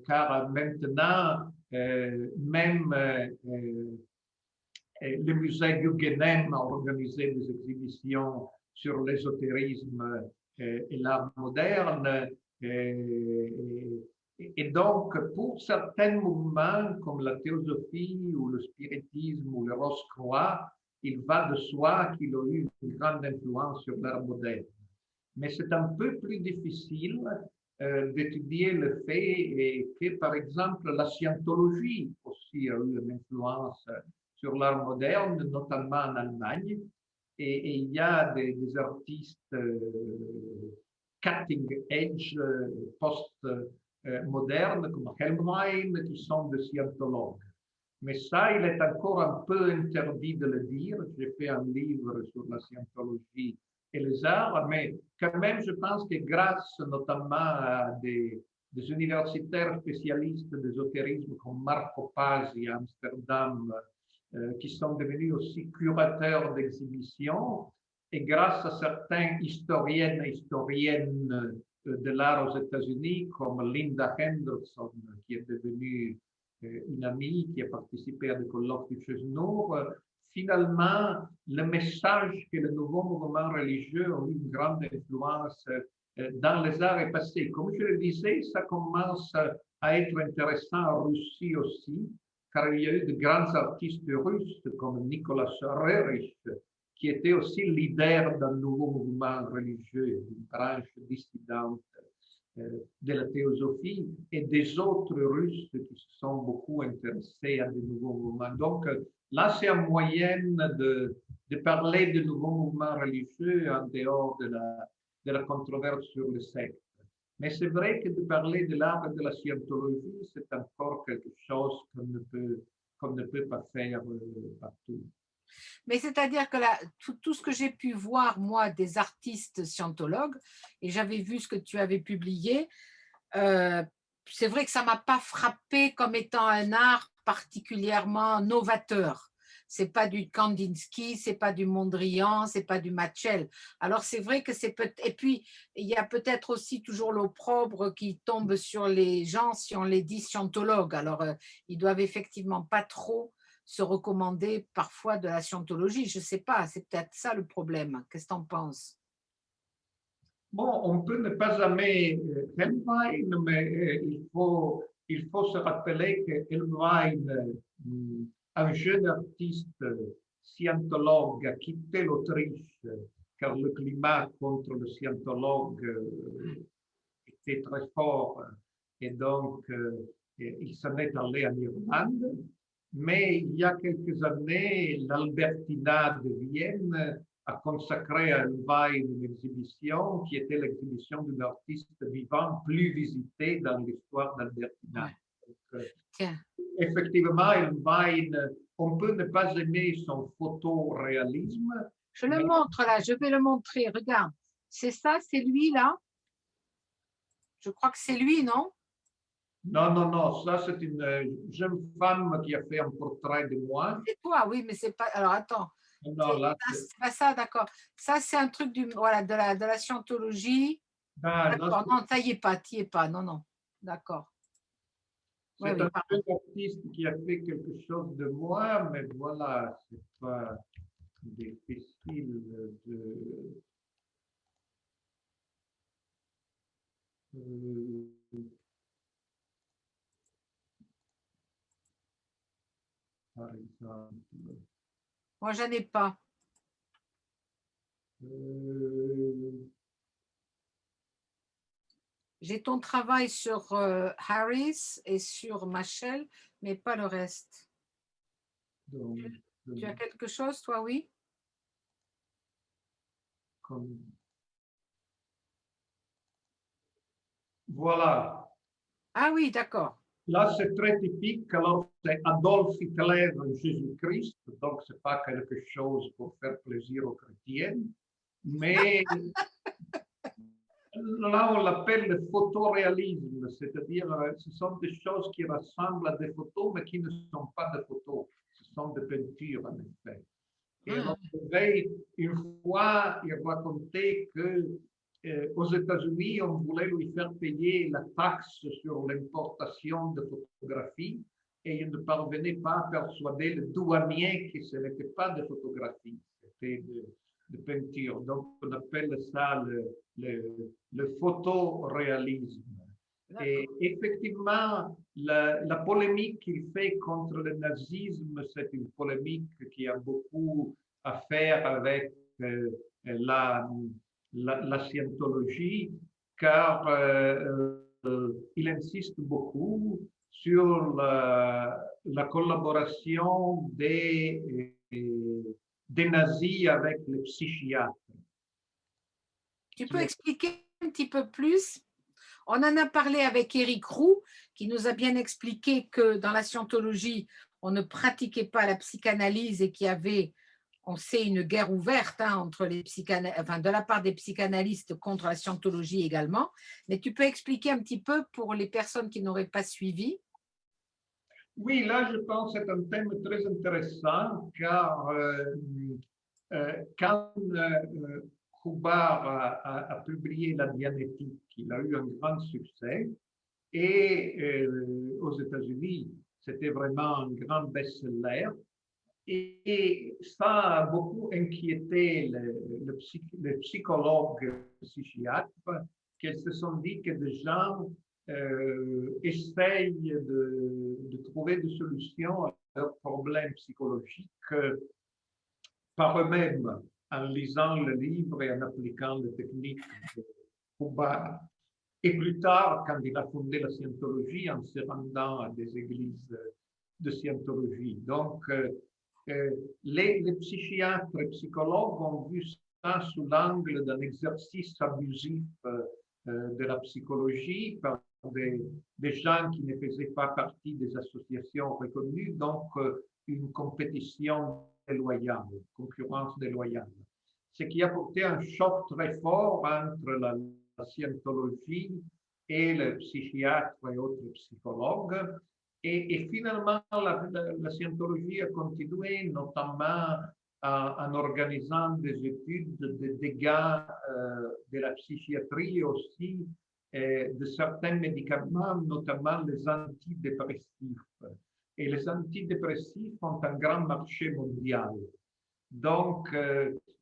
car maintenant, même le musée Guggenheim a organisé des exhibitions sur l'ésotérisme et l'art moderne. Et donc, pour certains mouvements comme la théosophie ou le spiritisme ou le Rose-Croix, il va de soi qu'il a eu une grande influence sur l'art moderne. Mais c'est un peu plus difficile d'étudier le fait que, par exemple, la scientologie aussi a eu une influence sur l'art moderne, notamment en Allemagne. Et il y a des artistes cutting edge post-modernes comme Helmrein qui sont des scientologues. Mais ça, il est encore un peu interdit de le dire. J'ai fait un livre sur la scientologie et les arts, mais quand même, je pense que grâce notamment à des universitaires spécialistes d'ésotérisme comme Marco Pasi à Amsterdam, qui sont devenus aussi curateurs d'exhibitions, et grâce à certains historiennes et historiennes de l'art aux États-Unis, comme Linda Henderson, qui est devenue une amie qui a participé à des colloques du Chesnour, finalement, le message que le nouveau mouvement religieux a eu une grande influence dans les arts est passé. Comme je le disais, ça commence à être intéressant en Russie aussi, car il y a eu de grands artistes russes comme Nicolas Rerich, qui était aussi leader d'un nouveau mouvement religieux, une branche dissidente de la théosophie, et des autres Russes qui se sont beaucoup intéressés à de nouveaux mouvements. Donc là, c'est en moyenne de parler de nouveaux mouvements religieux en dehors de la controverse sur le secte. Mais c'est vrai que de parler de l'art et de la scientologie, c'est encore quelque chose qu'on ne peut pas faire partout. Mais c'est-à-dire que là, tout ce que j'ai pu voir, moi, des artistes scientologues, et j'avais vu ce que tu avais publié, c'est vrai que ça ne m'a pas frappé comme étant un art particulièrement novateur. C'est pas du Kandinsky, c'est pas du Mondrian, c'est pas du Matchel. Alors c'est vrai que c'est peut-être. Et puis il y a peut-être aussi toujours l'opprobre qui tombe sur les gens si on les dit scientologues. Alors ils doivent effectivement pas trop se recommander parfois de la scientologie. Je sais pas, c'est peut-être ça le problème. Qu'est-ce que tu en penses? Bon, on peut ne pas aimer Hellwein, mais il faut se rappeler que Hellwein, un jeune artiste scientologue, a quitté l'Autriche car le climat contre le scientologue était très fort et donc il s'en est allé en Irlande. Mais il y a quelques années, l'Albertina de Vienne a consacré à Hellwein une exhibition qui était l'exhibition d'un artiste vivant plus visité dans l'histoire d'Albertina. Tiens. Effectivement, Hellwein, on peut ne pas aimer son photoréalisme. Je le montre là, je vais le montrer. Regarde, c'est ça, c'est lui là. Je crois que c'est lui, non? Non, non, non, ça c'est une jeune femme qui a fait un portrait de moi. C'est toi, oui, mais c'est pas. Alors attends. Non, là, C'est pas ça, d'accord. Ça, c'est un truc voilà, de la scientologie. D'accord, non, ça y est pas, t'y es pas. Non, non. D'accord. c'est un jeune artiste qui a fait quelque chose de moi, mais voilà, c'est pas difficile de. Par exemple. Moi, j'en ai pas. J'ai ton travail sur Harris et sur Machel, mais pas le reste. Donc, tu as quelque chose, toi, oui? Comme... Voilà. Ah oui, d'accord. Là, c'est très typique. Alors, c'est Adolf Hitler, Jésus-Christ. Donc, ce n'est pas quelque chose pour faire plaisir aux chrétiens. Mais là, on l'appelle le photoréalisme. C'est-à-dire, ce sont des choses qui ressemblent à des photos, mais qui ne sont pas des photos. Ce sont des peintures, en effet. Et alors, une fois, il racontait que aux États-Unis, on voulait lui faire payer la taxe sur l'importation de photographies et il ne parvenait pas à persuader le douanier que ce n'était pas de photographies, c'était de peinture. Donc, on appelle ça le photoréalisme. Et effectivement, la polémique qu'il fait contre le nazisme, c'est une polémique qui a beaucoup à faire avec la scientologie, car il insiste beaucoup sur la collaboration des nazis avec les psychiatres. Tu peux expliquer un petit peu plus? On en a parlé avec Éric Roux, qui nous a bien expliqué que dans la scientologie, on ne pratiquait pas la psychanalyse et qu'il y avait, on sait, une guerre ouverte entre les enfin, de la part des psychanalystes contre la scientologie également. Mais tu peux expliquer un petit peu pour les personnes qui n'auraient pas suivi? Oui, là, je pense que c'est un thème très intéressant, car quand Hubbard a publié La Dianétique, il a eu un grand succès. Et aux États-Unis, c'était vraiment un grand best-seller. Et ça a beaucoup inquiété les psychologues psychiatres qu'elles se sont dit que des gens essayent de trouver des solutions à leurs problèmes psychologiques par eux-mêmes, en lisant le livre et en appliquant les techniques de Kuba. Et plus tard, quand il a fondé la scientologie, en se rendant à des églises de scientologie. Donc, les psychiatres et psychologues ont vu ça sous l'angle d'un exercice abusif de la psychologie par des gens qui ne faisaient pas partie des associations reconnues, donc une compétition déloyale, une concurrence déloyale. Ce qui a porté un choc très fort entre la scientologie et le psychiatre et autres psychologues. Et finalement, la scientologie a continué, notamment en organisant des études de dégâts de la psychiatrie aussi, de certains médicaments, notamment les antidépressifs. Et les antidépressifs ont un grand marché mondial. Donc,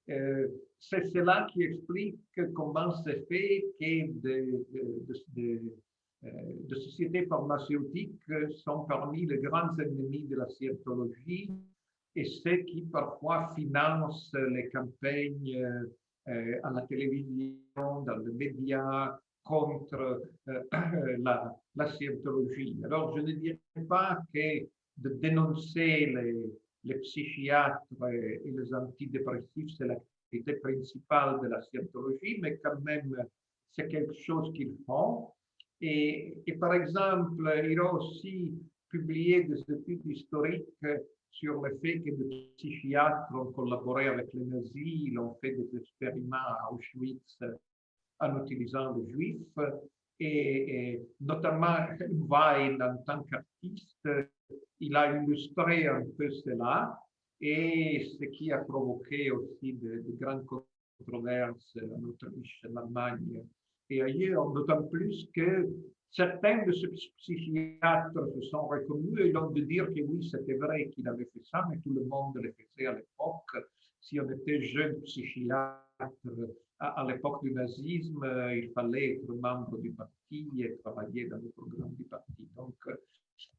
c'est cela qui explique comment c'est fait que de sociétés pharmaceutiques sont parmi les grands ennemis de la scientologie et ceux qui parfois financent les campagnes à la télévision, dans les médias contre la scientologie. Alors, je ne dirais pas que de dénoncer les psychiatres et les antidépressifs, c'est l'activité principale de la scientologie, mais quand même, c'est quelque chose qu'ils font. Et par exemple, il a aussi publié des études historiques sur le fait que les psychiatres ont collaboré avec les nazis, ils ont fait des expériments à Auschwitz en utilisant les juifs, et notamment Weil, en tant qu'artiste, il a illustré un peu cela, et ce qui a provoqué aussi de grandes controverses en Autriche, en Allemagne et ailleurs, d'autant plus que certains de ces psychiatres se sont reconnus et ont de dire que oui, c'était vrai qu'il avait fait ça, mais tout le monde le faisait à l'époque. Si on était jeune psychiatre à l'époque du nazisme, il fallait être membre du parti et travailler dans le programme du parti. Donc,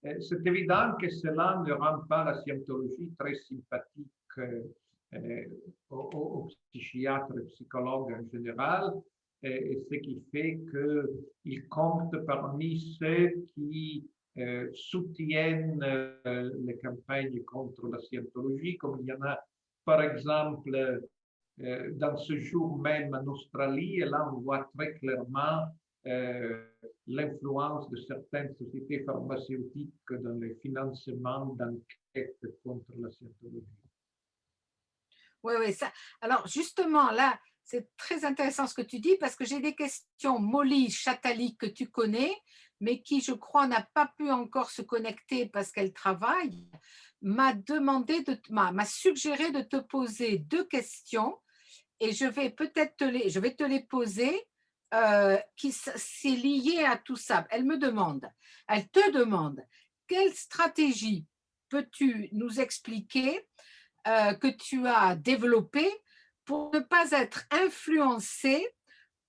c'est évident que cela ne rend pas la scientologie très sympathique aux psychiatres et psychologues en général, et ce qui fait qu'ils comptent parmi ceux qui soutiennent les campagnes contre la scientologie, comme il y en a par exemple dans ce jour même en Australie, et là on voit très clairement l'influence de certaines sociétés pharmaceutiques dans le financement d'enquêtes contre la scientologie. Oui, oui, ça. Alors, justement, là, c'est très intéressant ce que tu dis parce que j'ai des questions. Molly Chatali, que tu connais, mais qui, je crois, n'a pas pu encore se connecter parce qu'elle travaille, m'a suggéré de te poser deux questions et je vais te les poser qui c'est lié à tout ça. Elle te demande, quelle stratégie peux-tu nous expliquer que tu as développé pour ne pas être influencé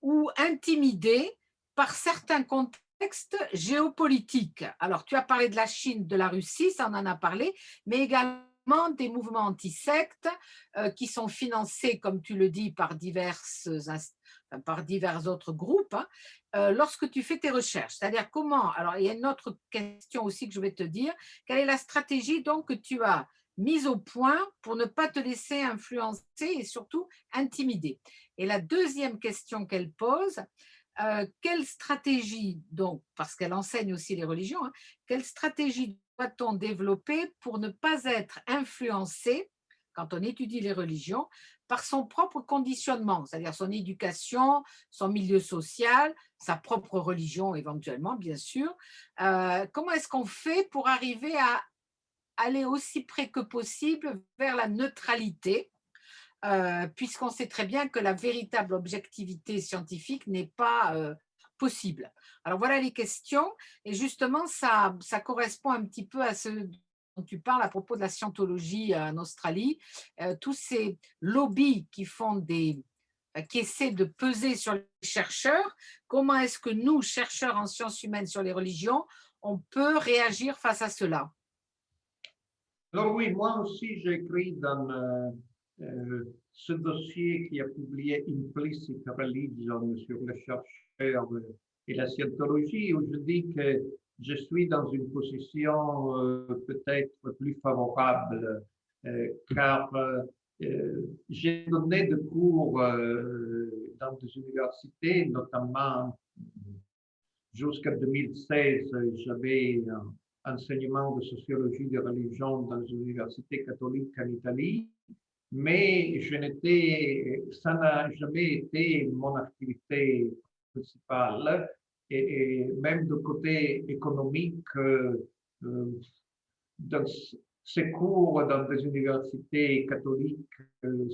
ou intimidé par certains contextes géopolitiques. Alors, tu as parlé de la Chine, de la Russie, ça on en a parlé, mais également des mouvements anti-sectes qui sont financés, comme tu le dis, par divers autres groupes, hein, lorsque tu fais tes recherches. C'est-à-dire comment, alors il y a une autre question aussi que je vais te dire, quelle est la stratégie donc que tu as mise au point pour ne pas te laisser influencer et surtout intimider. Et la deuxième question qu'elle pose, quelle stratégie, donc, parce qu'elle enseigne aussi les religions, hein, quelle stratégie doit-on développer pour ne pas être influencé, quand on étudie les religions, par son propre conditionnement, c'est-à-dire son éducation, son milieu social, sa propre religion éventuellement, bien sûr. Comment est-ce qu'on fait pour arriver à aller aussi près que possible vers la neutralité, puisqu'on sait très bien que la véritable objectivité scientifique n'est pas possible. Alors voilà les questions, et justement ça correspond un petit peu à ce dont tu parles à propos de la scientologie en Australie, tous ces lobbies qui font qui essaie de peser sur les chercheurs. Comment est-ce que nous, chercheurs en sciences humaines sur les religions, on peut réagir face à cela? Alors oui, moi aussi j'ai écrit dans ce dossier qui a publié Implicit Religion sur les chercheurs et la scientologie, où je dis que je suis dans une position peut-être plus favorable, car j'ai donné des cours dans des universités, notamment jusqu'à 2016, j'avais un enseignement de sociologie des religions dans une université catholique en Italie, mais ça n'a jamais été mon activité principale. Et même du côté économique, dans ces cours dans des universités catholiques,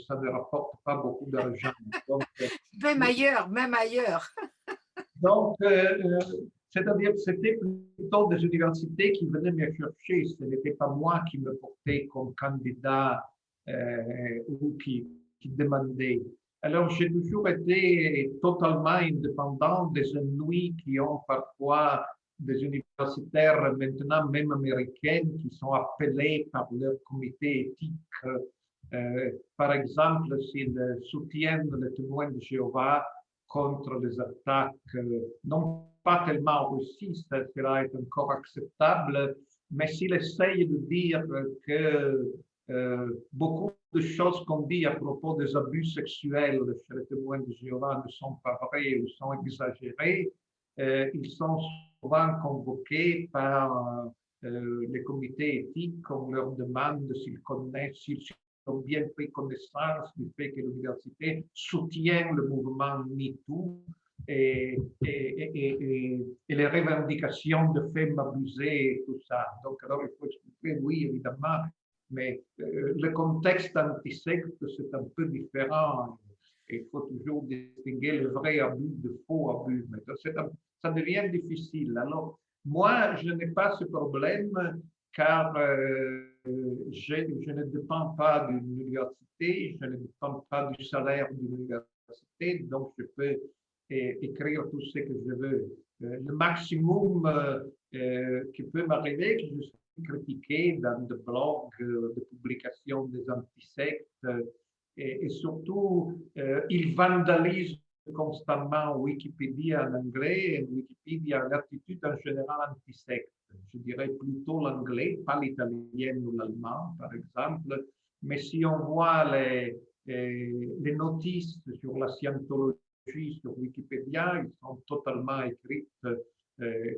ça ne rapporte pas beaucoup d'argent. Donc, Même ailleurs, même ailleurs. Donc, c'est-à-dire que c'était plutôt des universités qui venaient me chercher. Ce n'était pas moi qui me portais comme candidat ou qui demandait. Alors, j'ai toujours été totalement indépendant des ennuis qui ont parfois des universitaires, maintenant même américaines, qui sont appelés par leur comité éthique. Par exemple, s'ils soutiennent les témoins de Jéhovah contre les attaques, non pas tellement en Russie, ça sera encore acceptable, mais s'il essaye de dire que beaucoup de choses qu'on dit à propos des abus sexuels chez les témoins de Jéhovah ne sont pas vraies ou sont exagérées, ils sont souvent convoqués par les comités éthiques. On leur demande s'ils connaissent, s'ils ont bien pris connaissance du fait que l'université soutient le mouvement MeToo et les revendications de femmes abusées et tout ça. Donc, alors, il faut expliquer, oui, évidemment, mais le contexte antisecte, c'est un peu différent. Il faut toujours distinguer le vrai abus de faux abus. Mais ça devient difficile. Alors, moi, je n'ai pas ce problème car je ne dépends pas d'une université, je ne dépends pas du salaire d'une université, donc je peux écrire tout ce que je veux. Le maximum qui peut m'arriver, que je suis critiqué dans des blogs de publication des antisectes, et surtout, ils vandalisent constamment Wikipédia en anglais et Wikipédia en attitude en général antisecte. Je dirais plutôt l'anglais, pas l'italien ou l'allemand, par exemple. Mais si on voit les notices sur la scientologie sur Wikipédia, ils sont totalement écrites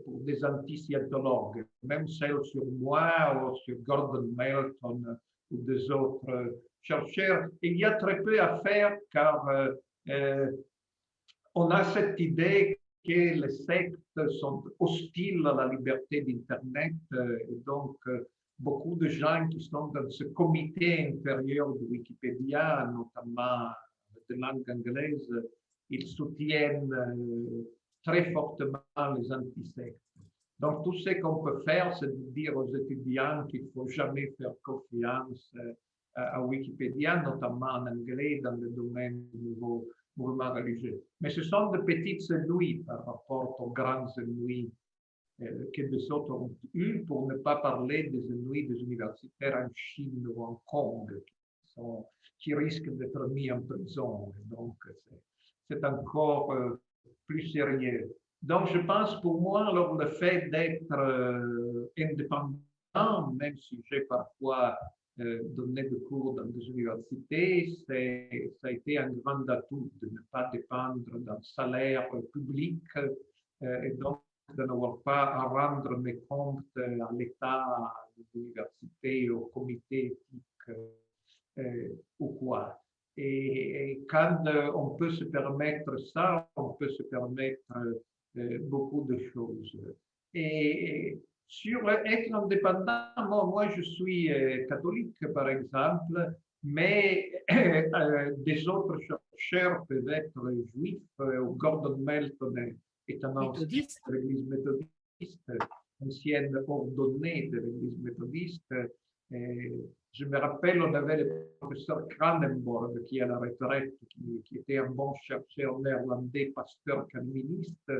pour des anti-scientologues, même celles sur moi ou sur Gordon Melton ou des autres chercheurs. Il y a très peu à faire car on a cette idée que les sectes sont hostiles à la liberté d'Internet et donc beaucoup de gens qui sont dans ce comité intérieur de Wikipédia, notamment de langue anglaise, ils soutiennent très fortement les antisectes. Donc tout ce qu'on peut faire, c'est de dire aux étudiants qu'il ne faut jamais faire confiance à Wikipédia, notamment en anglais, dans le domaine du nouveau mouvement religieux. Mais ce sont de petites ennuis par rapport aux grands ennuis que les autres ont eu, pour ne pas parler des ennuis des universitaires en Chine ou en Hong Kong, qui risquent d'être mis en prison. Donc, c'est encore plus sérieux. Donc, je pense pour moi, alors, le fait d'être indépendant, même si j'ai parfois donné des cours dans des universités, ça a été un grand atout de ne pas dépendre d'un salaire public et donc de n'avoir pas à rendre mes comptes à l'État, à l'université, au comité éthique ou quoi. Et quand on peut se permettre ça, on peut se permettre beaucoup de choses. Et sur être indépendant, moi je suis catholique par exemple, mais des autres chercheurs peuvent être juifs. Gordon Melton est un ancien Méthodiste. de l'Église méthodiste, ancienne ordonnée de l'Église méthodiste. Et je me rappelle, on avait le professeur Kranenborg qui est à la retraite, qui était un bon chercheur néerlandais, pasteur calviniste.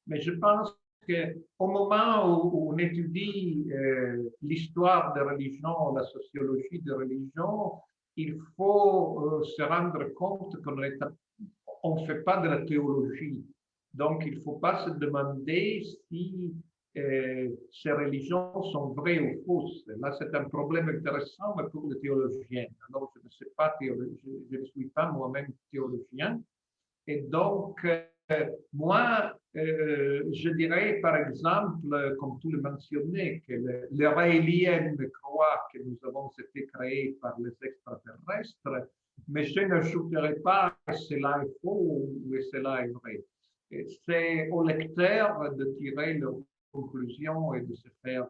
Mais je pense qu'au moment où on étudie l'histoire de religion, la sociologie de religion, il faut se rendre compte qu'on ne fait pas de la théologie. Donc, il ne faut pas se demander si ces religions sont vraies ou fausses. Là, c'est un problème intéressant pour les théologiens. Alors, je ne sais pas, je ne suis pas moi-même théologien. Et donc, moi, je dirais, par exemple, comme tu le mentionnais, que les Raéliens croient que nous avons été créés par les extraterrestres, mais je n'ajouterai pas que cela est faux ou que cela est vrai. C'est aux lecteurs de tirer leurs conclusions et de se faire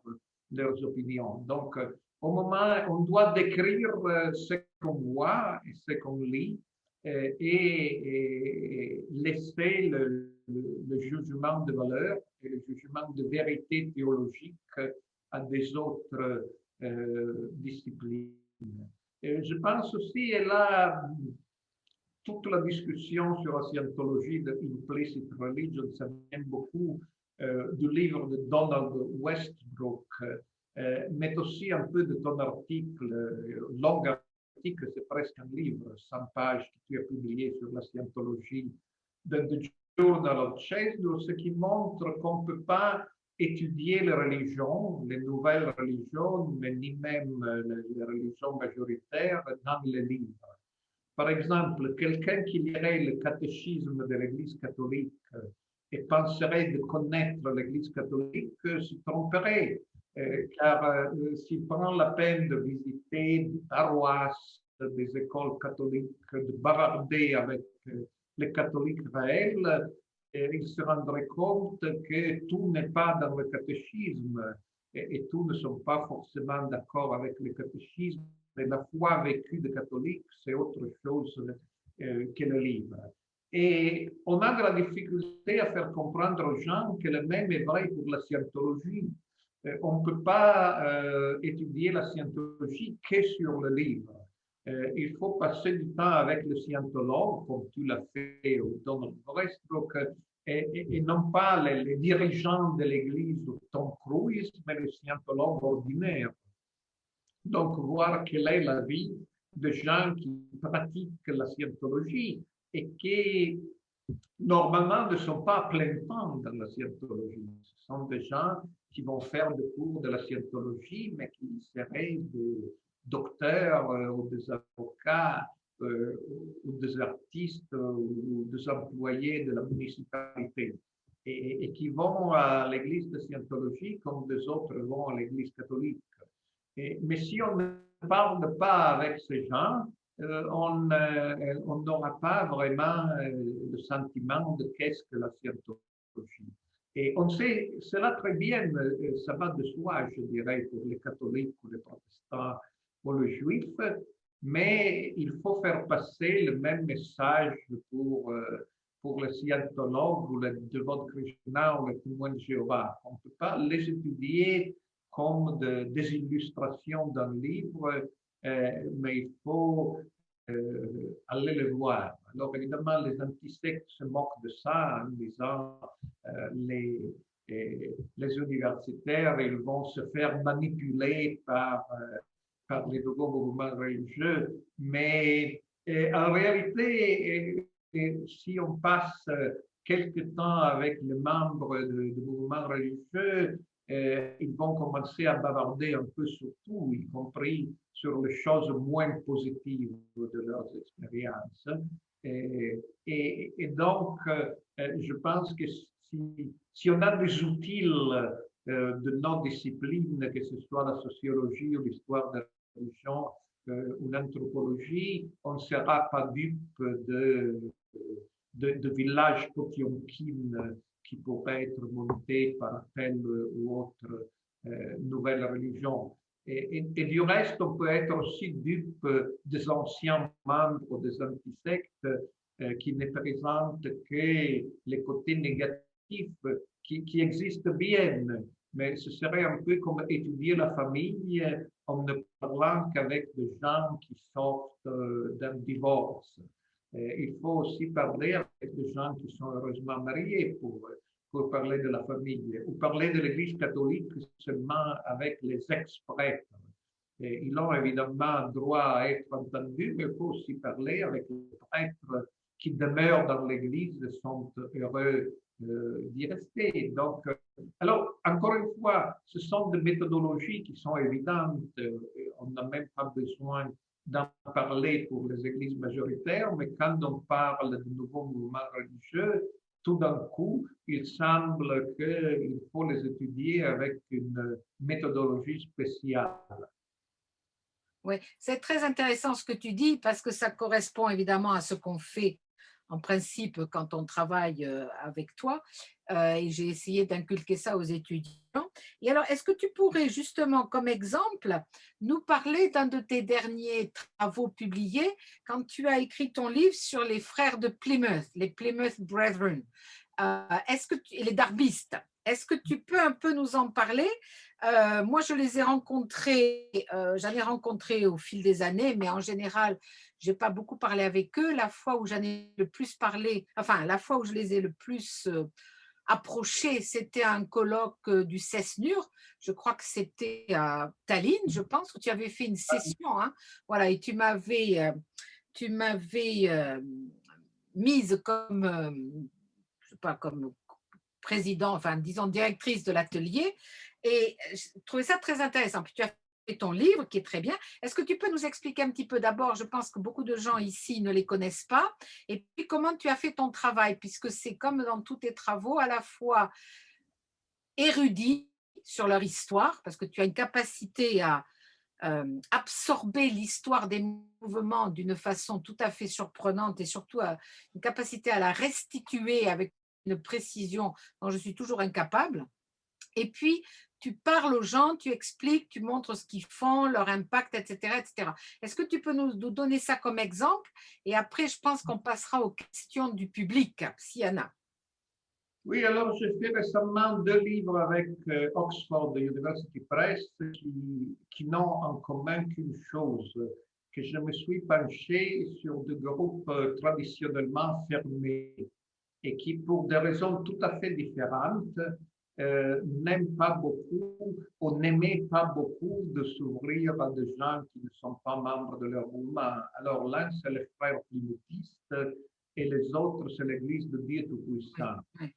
leurs opinions. Donc, au moment, on doit décrire ce qu'on voit et ce qu'on lit et laisser le jugement de valeur et le jugement de vérité théologique à des autres disciplines. Et je pense aussi, et là, toute la discussion sur la scientologie de Implicit Religion, ça vient beaucoup du livre de Donald Westbrook, mais aussi un peu de ton article, long article, c'est presque un livre, 100 pages que tu as publié sur la scientologie de The Journal of Chasdor, ce qui montre qu'on ne peut pas étudier les religions, les nouvelles religions, mais ni même les religions majoritaires dans les livres. Par exemple, quelqu'un qui lirait le catéchisme de l'Église catholique et penserait de connaître l'Église catholique se tromperait, car s'il prend la peine de visiter des paroisses, des écoles catholiques, de bavarder avec les catholiques réels, il se rendrait compte que tout n'est pas dans le catéchisme et tous ne sont pas forcément d'accord avec le catéchisme. Mais la foi vécue de catholique, c'est autre chose que le livre. Et on a de la difficulté à faire comprendre aux gens que le même est vrai pour la scientologie. On ne peut pas étudier la scientologie que sur le livre. Il faut passer du temps avec le scientologue, comme tu l'as fait au Donald Westbrook, et non pas les dirigeants de l'Église ou Tom Cruise, mais le scientologue ordinaire. Donc, voir quelle est la vie de gens qui pratiquent la scientologie et qui, normalement, ne sont pas à plein temps dans la scientologie. Ce sont des gens qui vont faire des cours de la scientologie, mais qui seraient des docteurs ou des avocats ou des artistes ou des employés de la municipalité. Et qui vont à l'église de scientologie comme des autres vont à l'église catholique. Mais si on ne parle pas avec ces gens, on n'aura pas vraiment le sentiment de qu'est-ce que la scientologie. Et on sait cela très bien, ça va de soi, je dirais, pour les catholiques, pour les protestants, pour les juifs, mais il faut faire passer le même message pour les scientologues ou les dévots de Krishna ou les témoins de Jéhovah. On ne peut pas les étudier comme des illustrations d'un livre, mais il faut aller le voir. Alors évidemment, les antisectes se moquent de ça en disant les universitaires, ils vont se faire manipuler par les nouveaux mouvements religieux, mais en réalité, si on passe quelque temps avec les membres de mouvements religieux, ils vont commencer à bavarder un peu sur tout, y compris sur les choses moins positives de leurs expériences. Et donc, je pense que si on a des outils de nos disciplines, que ce soit la sociologie ou l'histoire de la religion ou l'anthropologie, on ne sera pas dupe de villages Potiomkin qui pourraient être montés par telle ou autre nouvelle religion. Et du reste, on peut être aussi dupe des anciens membres des antisectes qui ne présentent que les côtés négatifs qui existent bien, mais ce serait un peu comme étudier la famille en ne parlant qu'avec des gens qui sortent d'un divorce. Il faut aussi parler avec des gens qui sont heureusement mariés pour parler de la famille, ou parler de l'Église catholique seulement avec les ex-prêtres. Ils ont évidemment droit à être entendus, mais il faut aussi parler avec les prêtres qui demeurent dans l'Église et sont heureux d'y rester. Donc, alors, encore une fois, ce sont des méthodologies qui sont évidentes. On n'a même pas besoin d'en parler pour les églises majoritaires, mais quand on parle de nouveaux mouvements religieux, tout d'un coup, il semble qu'il faut les étudier avec une méthodologie spéciale. Oui, c'est très intéressant ce que tu dis parce que ça correspond évidemment à ce qu'on fait en principe quand on travaille avec toi. Et j'ai essayé d'inculquer ça aux étudiants. Et alors, est-ce que tu pourrais justement, comme exemple, nous parler d'un de tes derniers travaux publiés quand tu as écrit ton livre sur les frères de Plymouth, les Plymouth Brethren, et les darbistes? Est-ce que tu peux un peu nous en parler? Moi, je les ai rencontrés, j'en ai rencontré au fil des années, mais en général, je n'ai pas beaucoup parlé avec eux. La fois où j'en ai le plus parlé, enfin, la fois où je les ai le plus approchés, c'était à un colloque du CESNUR. Je crois que c'était à Tallinn, je pense, où tu avais fait une session. Hein, voilà, et tu m'avais mise comme, je sais pas, comme président, enfin, disons, directrice de l'atelier. Et je trouvais ça très intéressant. Puis tu as fait ton livre qui est très bien. Est-ce que tu peux nous expliquer un petit peu d'abord, je pense que beaucoup de gens ici ne les connaissent pas, et puis comment tu as fait ton travail, puisque c'est comme dans tous tes travaux, à la fois érudit sur leur histoire, parce que tu as une capacité à absorber l'histoire des mouvements d'une façon tout à fait surprenante et surtout une capacité à la restituer avec une précision dont je suis toujours incapable. Et puis, tu parles aux gens, tu expliques, tu montres ce qu'ils font, leur impact, etc. etc. Est-ce que tu peux nous donner ça comme exemple? Et après, je pense qu'on passera aux questions du public, s'il y en a. Oui, alors j'ai fait récemment 2 livres avec Oxford University Press qui n'ont en commun qu'une chose, que je me suis penché sur des groupes traditionnellement fermés et qui, pour des raisons tout à fait différentes, n'aiment pas beaucoup ou n'aimaient pas beaucoup de s'ouvrir à des gens qui ne sont pas membres de leur mouvement. Alors l'un, c'est les frères plymoutistes et les autres, c'est l'Église de Dieu Oui, Tout-Puissant. oui,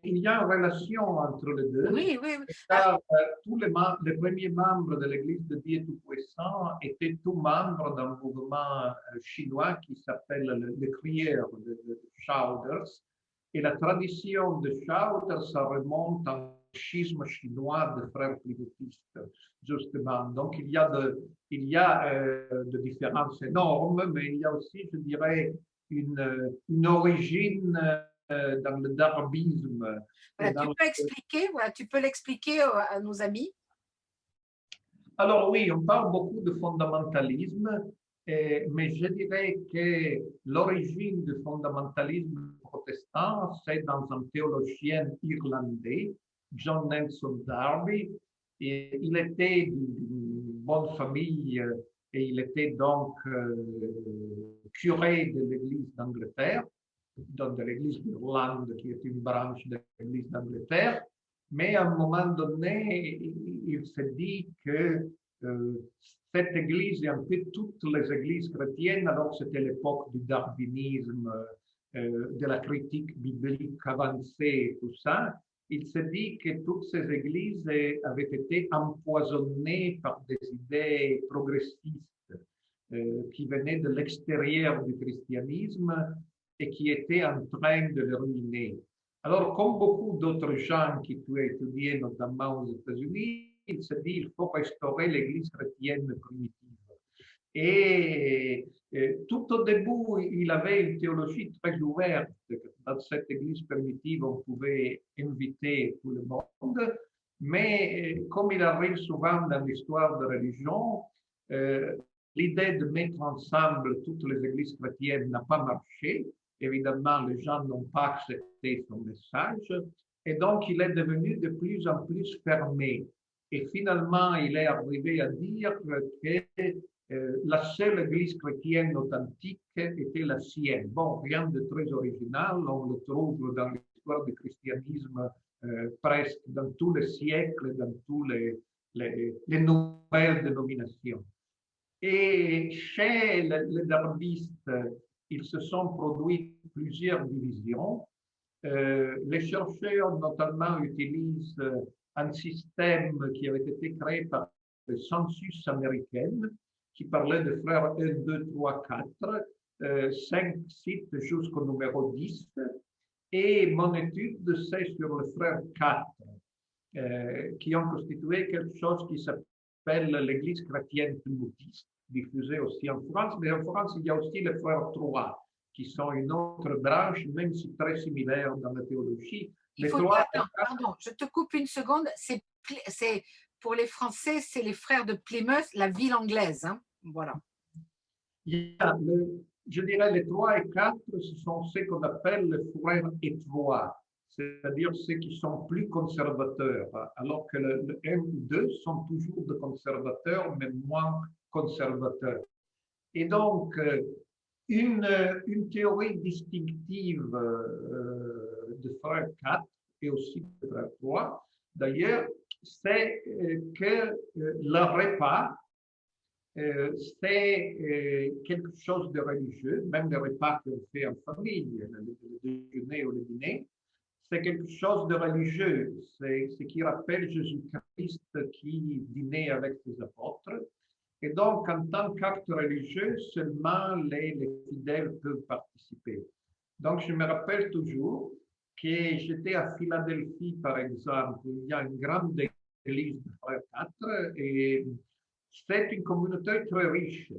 Il y a une relation entre les deux, oui. Oui. Ah, car tous les premiers membres de l'Église de Dieu Tout-Puissant étaient tous membres d'un mouvement chinois qui s'appelle le Crieur de Shouders. Et la tradition de Shouders, ça remonte au schisme chinois des frères plymoutistes, justement. Donc il y a de différences énormes, mais il y a aussi, je dirais, une origine dans le darbisme. Et voilà, tu dans peux expliquer, voilà, tu peux l'expliquer à nos amis. Alors oui, on parle beaucoup de fondamentalisme, mais je dirais que l'origine du fondamentalisme protestant, c'est dans un théologien irlandais, John Nelson Darby. Et il était d'une bonne famille et il était donc curé de l'Église d'Angleterre, donc de l'Église d'Irlande, qui est une branche de l'Église d'Angleterre. Mais à un moment donné, il s'est dit que cette église et un peu toutes les églises chrétiennes, alors c'était l'époque du darwinisme, de la critique biblique avancée, tout ça, il s'est dit que toutes ces églises avaient été empoisonnées par des idées progressistes qui venaient de l'extérieur du christianisme et qui étaient en train de le ruiner. Alors, comme beaucoup d'autres gens qui ont étudié notamment aux États-Unis, il se dit qu'il faut restaurer l'Église chrétienne primitive. Et tout au début, il avait une théologie très ouverte. Dans cette Église primitive, on pouvait inviter tout le monde. Mais comme il arrive souvent dans l'histoire de religion, l'idée de mettre ensemble toutes les églises chrétiennes n'a pas marché. Évidemment, les gens n'ont pas accepté son message. Et donc, il est devenu de plus en plus fermé. Et finalement, il est arrivé à dire que la seule église chrétienne authentique était la sienne. Bon, rien de très original, on le trouve dans l'histoire du christianisme presque dans tous les siècles, dans tous les nouvelles dénominations. Et chez les darbistes, ils se sont produits plusieurs divisions. Les chercheurs notamment utilisent un système qui avait été créé par le census américain, qui parlait de frères 1, 2, 3, 4, 5 sites jusqu'au numéro 10. Et mon étude, c'est sur le frère 4, qui ont constitué quelque chose qui s'appelle l'Église chrétienne plimoutiste, diffusée aussi en France. Mais en France, il y a aussi les frères 3, qui sont une autre branche, même si très similaire dans la théologie. Il faut dire, attends, pardon, je te coupe une seconde. C'est pour les Français, c'est les frères de Plymouth, la ville anglaise. Hein? Voilà. Il y a je dirais les 3 et 4, ce sont ceux qu'on appelle les frères étroits, c'est-à-dire ceux qui sont plus conservateurs, alors que le 1 ou 2 sont toujours de conservateurs, mais moins conservateurs. Et donc, une théorie distinctive de frère 4 et aussi de frère 3, d'ailleurs, c'est que le repas, c'est quelque chose de religieux, même les repas qu'on fait en famille, le déjeuner ou le dîner, c'est quelque chose de religieux. C'est ce qui rappelle Jésus-Christ qui dînait avec ses apôtres. Et donc, en tant qu'acte religieux, seulement les fidèles peuvent participer. Donc, je me rappelle toujours que j'étais à Philadelphie, par exemple, il y a une grande église de Frère 4 et c'est une communauté très riche.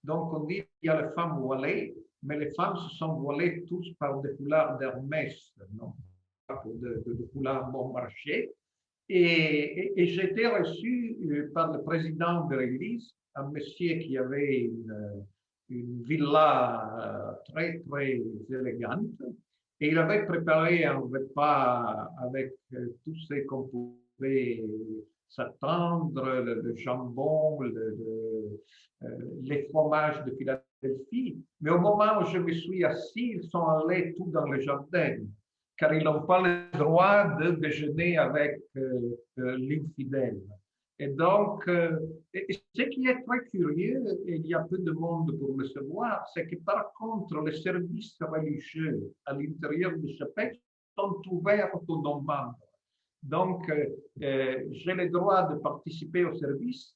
Donc, on dit qu'il y a les femmes voilées, mais les femmes se sont voilées tous par des foulards d'Hermès, non pas de foulards bon marché. Et j'ai été reçu par le président de l'église, un monsieur qui avait une villa très, très élégante. Et il avait préparé un repas avec tout ce qu'on pouvait s'attendre, le jambon, les fromages de Philadelphie. Mais au moment où je me suis assis, ils sont allés tout dans le jardin, car ils n'ont pas le droit de déjeuner avec l'infidèle. Et donc, ce qui est très curieux, et il y a peu de monde pour le savoir, c'est que par contre, les services religieux à l'intérieur du chapitre sont ouverts aux non-membres. Donc, j'ai le droit de participer au service.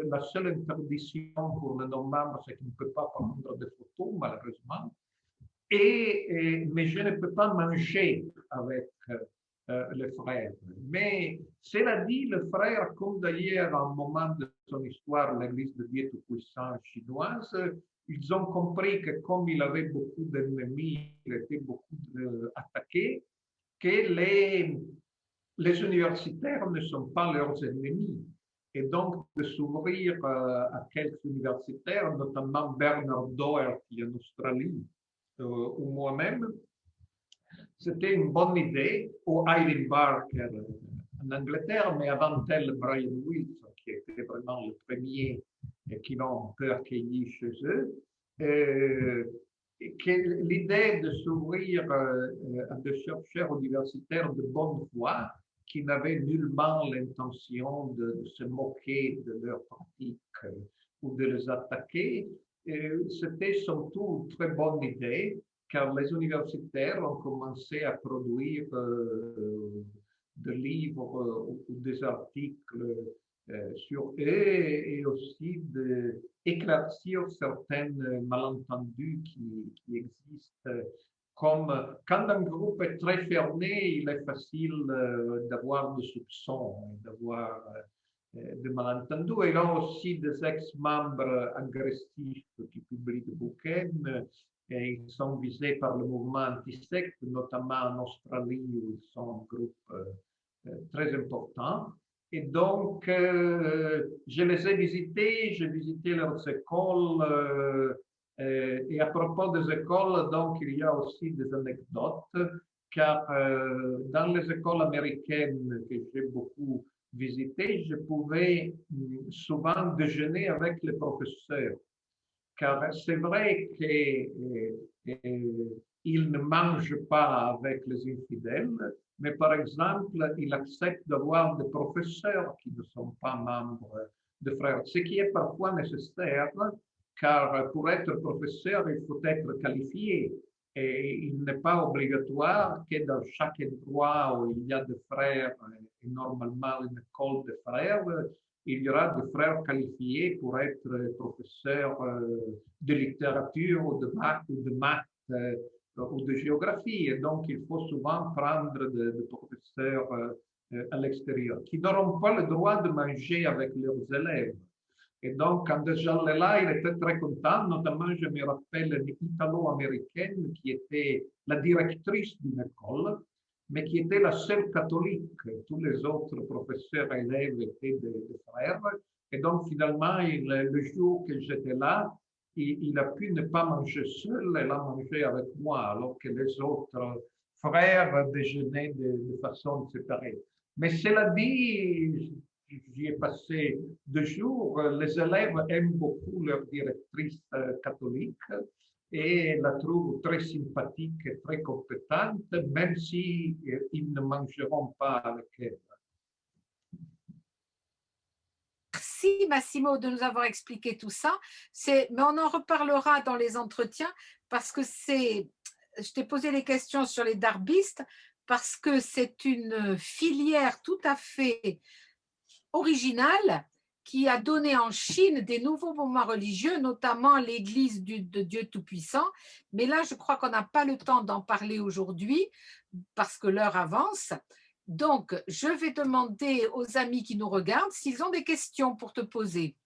La seule interdiction pour le non-membre, c'est qu'il ne peut pas prendre de photos, malheureusement. Mais je ne peux pas manger avec le frère. Mais cela dit, le frère, comme d'ailleurs à un moment de son histoire, l'Église de Dieu Tout-Puissant chinoise, ils ont compris que comme il avait beaucoup d'ennemis, il était beaucoup attaqué, que les universitaires ne sont pas leurs ennemis. Et donc, de s'ouvrir à quelques universitaires, notamment Bernard Doherty en Australie, ou moi-même, c'était une bonne idée, ou Eileen Barker en Angleterre, mais avant elle, Brian Wilson, qui était vraiment le premier qui l'ont peu accueilli chez eux. L'idée de s'ouvrir à des chercheurs universitaires de bonne foi qui n'avaient nullement l'intention de se moquer de leurs pratiques ou de les attaquer, c'était surtout une très bonne idée, car les universitaires ont commencé à produire des livres ou des articles sur eux et aussi d'éclaircir certains malentendus qui existent. Comme quand un groupe est très fermé, il est facile d'avoir des soupçons, d'avoir de malentendus. Et là aussi des ex-membres agressifs qui publient des bouquins. Et ils sont visés par le mouvement anti-secte, notamment en Australie où ils sont un groupe très important. Et donc, je les ai visités, j'ai visité leurs écoles. Et à propos des écoles, donc, il y a aussi des anecdotes. car dans les écoles américaines que j'ai beaucoup visitées, je pouvais souvent déjeuner avec les professeurs. Car c'est vrai qu'il ne mange pas avec les infidèles, mais par exemple, il accepte d'avoir des professeurs qui ne sont pas membres de frères, ce qui est parfois nécessaire, car pour être professeur, il faut être qualifié. Et il n'est pas obligatoire que dans chaque endroit où il y a des frères, et normalement une école de frères, il y aura des frères qualifiés pour être professeurs de littérature ou de maths ou de géographie. Et donc, il faut souvent prendre des professeurs à l'extérieur qui n'auront pas le droit de manger avec leurs élèves. Et donc, quand j'allais là, il était très content. Notamment, je me rappelle une Italo-américaine qui était la directrice d'une école, mais qui était la seule catholique. Tous les autres professeurs et élèves étaient des frères. Et donc, finalement, le jour que j'étais là, il a pu ne pas manger seul, elle a mangé avec moi, alors que les autres frères déjeunaient de façon séparée. Mais cela dit, j'y ai passé 2 jours. Les élèves aiment beaucoup leur directrice catholique et la trouvent très sympathique et très compétente, même si ils ne mangeront pas avec elle. Merci Massimo de nous avoir expliqué tout ça. Mais on en reparlera dans les entretiens parce que je t'ai posé les questions sur les darbistes parce que c'est une filière tout à fait originale qui a donné en Chine des nouveaux mouvements religieux, notamment l'Église de Dieu Tout-Puissant. Mais là, je crois qu'on n'a pas le temps d'en parler aujourd'hui parce que l'heure avance. Donc, je vais demander aux amis qui nous regardent s'ils ont des questions pour te poser.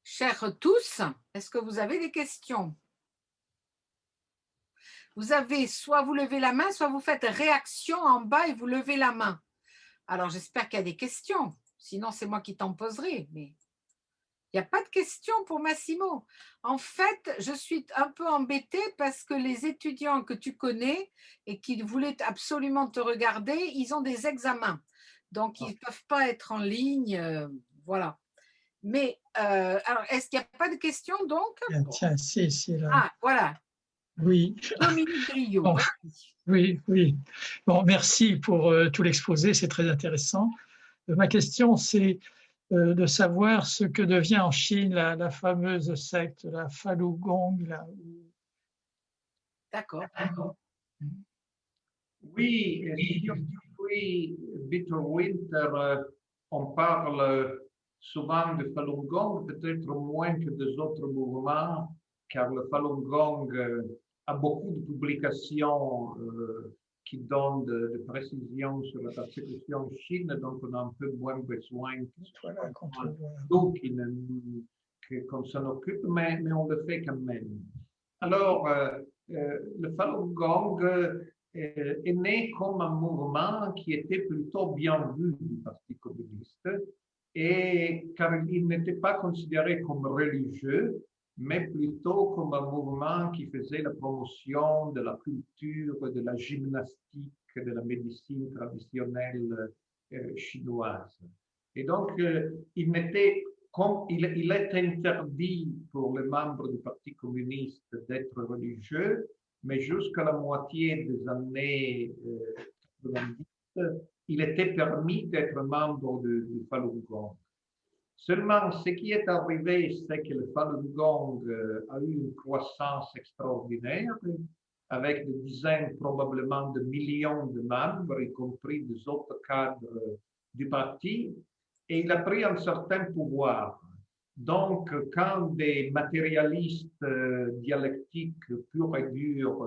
Chers tous, est-ce que vous avez des questions? Vous avez soit vous levez la main, soit vous faites réaction en bas et vous levez la main. Alors, j'espère qu'il y a des questions. Sinon, c'est moi qui t'en poserai. Mais il n'y a pas de questions pour Massimo. En fait, je suis un peu embêtée parce que les étudiants que tu connais et qui voulaient absolument te regarder, ils ont des examens. Donc, ils ne peuvent pas être en ligne. Voilà. Mais, alors, est-ce qu'il n'y a pas de questions donc? Tiens, si, là. Ah, voilà. Oui. Dominique Driot. Bon, oui. Bon, merci pour tout l'exposé, c'est très intéressant. Ma question, c'est de savoir ce que devient en Chine la fameuse secte, la Falun Gong. D'accord. Oui, depuis Winter, on parle souvent de Falun Gong, peut-être moins que des autres mouvements, car le Falun Gong a beaucoup de publications qui donnent de précisions sur la persécution en Chine, donc on a un peu moins besoin qu'on s'en occupe, mais on le fait quand même. Alors, le Falun Gong est né comme un mouvement qui était plutôt bien vu du Parti communiste, et car il n'était pas considéré comme religieux, mais plutôt comme un mouvement qui faisait la promotion de la culture, de la gymnastique, de la médecine traditionnelle chinoise. Et donc, il est interdit pour les membres du Parti communiste d'être religieux, mais jusqu'à la moitié des années 90, il était permis d'être membre du Falun Gong. Seulement, ce qui est arrivé, c'est que le Falun Gong a eu une croissance extraordinaire, avec des dizaines probablement de millions de membres, y compris des autres cadres du parti, et il a pris un certain pouvoir. Donc, quand des matérialistes dialectiques purs et durs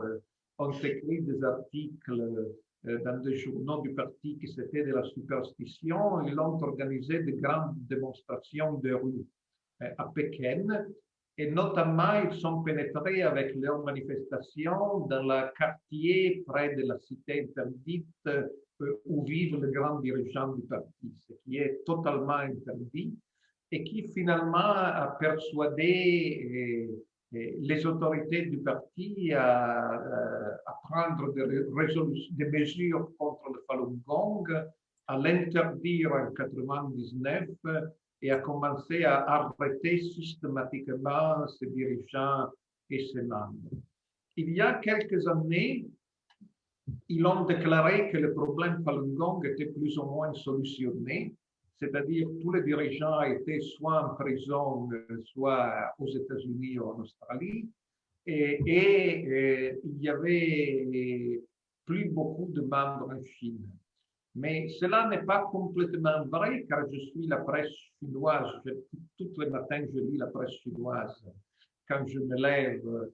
ont écrit des articles dans des journaux du parti qui c'était de la superstition, ils ont organisé de grandes démonstrations de rue à Pékin, et notamment ils sont pénétrés avec leurs manifestations dans le quartier près de la cité interdite où vivent les grands dirigeants du parti, ce qui est totalement interdit, et qui finalement a persuadé Et les autorités du parti à prendre des mesures contre le Falun Gong, à l'interdire en 99 et à commencer à arrêter systématiquement ses dirigeants et ses membres. Il y a quelques années, ils ont déclaré que le problème Falun Gong était plus ou moins solutionné, c'est-à-dire tous les dirigeants étaient soit en prison, soit aux États-Unis ou en Australie, et il y avait plus beaucoup de membres en Chine. Mais cela n'est pas complètement vrai, car je suis la presse chinoise. Tous les matins, je lis la presse chinoise. Quand je me lève,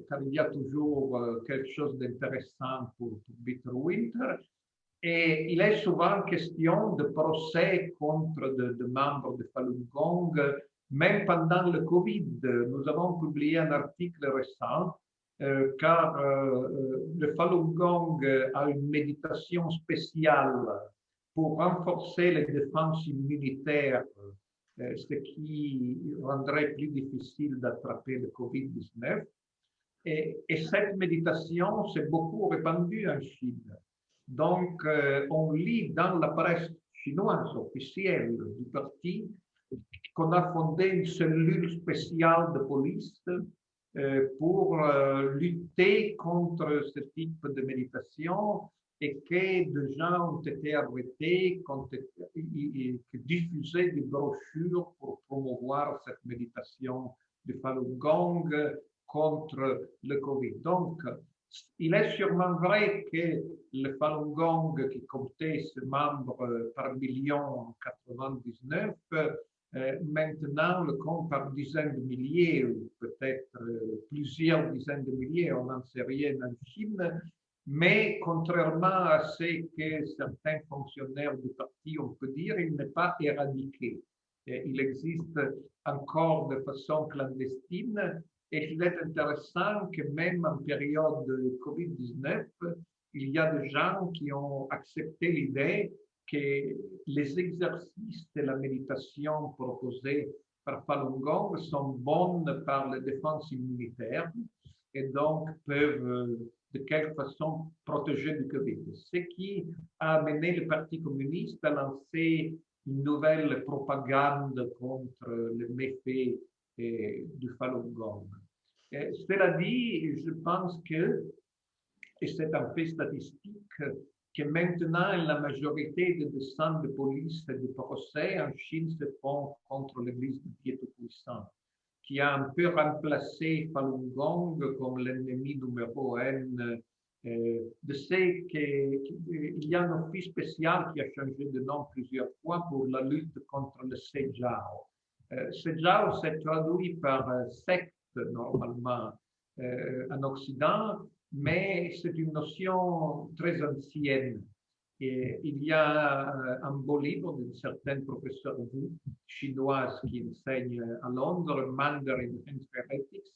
car il y a toujours quelque chose d'intéressant pour Bitterwinter. Et il est souvent question de procès contre de membres de Falun Gong, même pendant le Covid. Nous avons publié un article récent car le Falun Gong a une méditation spéciale pour renforcer les défenses immunitaires, ce qui rendrait plus difficile d'attraper le Covid-19. Et cette méditation s'est beaucoup répandue en Chine. Donc, on lit dans la presse chinoise officielle du parti qu'on a fondé une cellule spéciale de police pour lutter contre ce type de méditation et que des gens ont été arrêtés, qui diffusaient des brochures pour promouvoir cette méditation du Falun Gong contre le Covid. Donc, il est sûrement vrai que le Falun Gong, qui comptait ses membres par million en 99, maintenant le compte par dizaines de milliers, ou peut-être plusieurs dizaines de milliers, on n'en sait rien en Chine, mais contrairement à ce que certains fonctionnaires du parti ont pu dire, il n'est pas éradiqué. Il existe encore de façon clandestine. Et il est intéressant que même en période de Covid-19, il y a des gens qui ont accepté l'idée que les exercices de la méditation proposés par Falun Gong sont bons par la défense immunitaire et donc peuvent de quelque façon protéger du Covid. Ce qui a amené le Parti communiste à lancer une nouvelle propagande contre les méfaits du Falun Gong. Cela dit, je pense que, et c'est un fait statistique, que maintenant la majorité des descentes de police et de procès en Chine se font contre l'Église du Dieu Tout-Puissant, qui a un peu remplacé Falun Gong comme l'ennemi numéro un de ce qu'il y a un office spécial qui a changé de nom plusieurs fois pour la lutte contre le Sejao. Sejao s'est traduit par secte normalement en Occident, mais c'est une notion très ancienne. Et il y a un beau livre d'une certaine professeure chinoise qui enseigne à Londres, Mandarin and Heretics,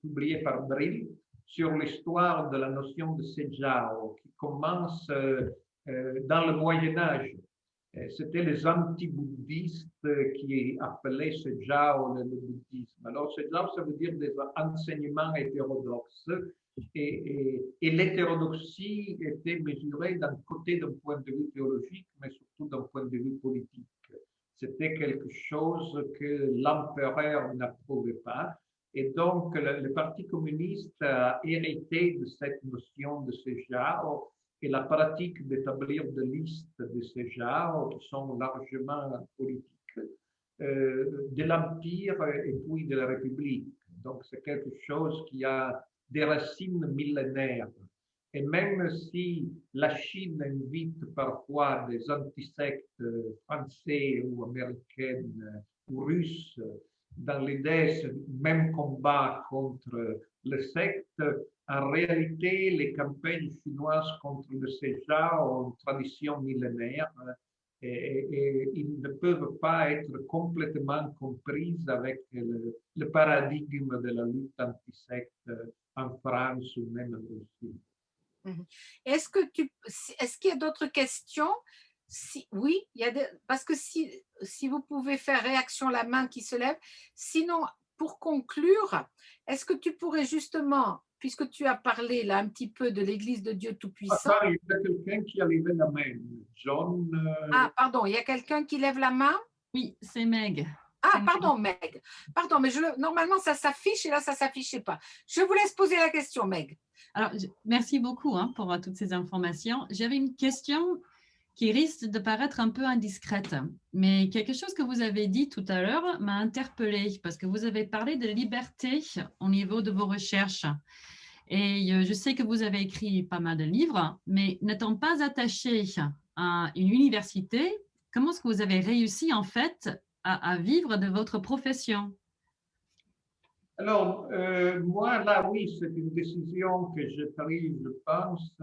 publié par Brill, sur l'histoire de la notion de Sejao, qui commence dans le Moyen-Âge. C'était les anti-bouddhistes qui appelaient Sejao le bouddhisme. Alors, Sejao, ça veut dire des enseignements hétérodoxes. Et l'hétérodoxie était mesurée d'un côté d'un point de vue théologique, mais surtout d'un point de vue politique. C'était quelque chose que l'empereur n'approuvait pas. Et donc, le Parti communiste a hérité de cette notion de Sejao et la pratique d'établir des listes de Sejao qui sont largement politiques de l'Empire et puis de la République. Donc, c'est quelque chose qui a des racines millénaires. Et même si la Chine invite parfois des antisectes français ou américains ou russes dans l'idée du même combat contre le secte, en réalité, les campagnes chinoises contre le Sejao ont une tradition millénaire et ils ne peuvent pas être complètement comprises avec le paradigme de la lutte antisecte en France ou même en Russie. Est-ce qu'il y a d'autres questions? Oui, parce que si vous pouvez faire réaction la main qui se lève. Sinon, pour conclure, est-ce que tu pourrais justement, puisque tu as parlé là un petit peu de l'Église de Dieu Tout-Puissant. Attends, il y a quelqu'un qui a levé la main. John. Ah, pardon, il y a quelqu'un qui lève la main? Oui, c'est Meg. Ah, pardon, Meg. Pardon, mais normalement, ça s'affiche et là, ça ne s'affichait pas. Je vous laisse poser la question, Meg. Alors, merci beaucoup pour toutes ces informations. J'avais une question qui risque de paraître un peu indiscrète, mais quelque chose que vous avez dit tout à l'heure m'a interpellée parce que vous avez parlé de liberté au niveau de vos recherches. Et je sais que vous avez écrit pas mal de livres, mais n'étant pas attaché à une université, comment est-ce que vous avez réussi en fait à vivre de votre profession? Alors, moi, là, oui, c'est une décision que j'ai prise, je pense,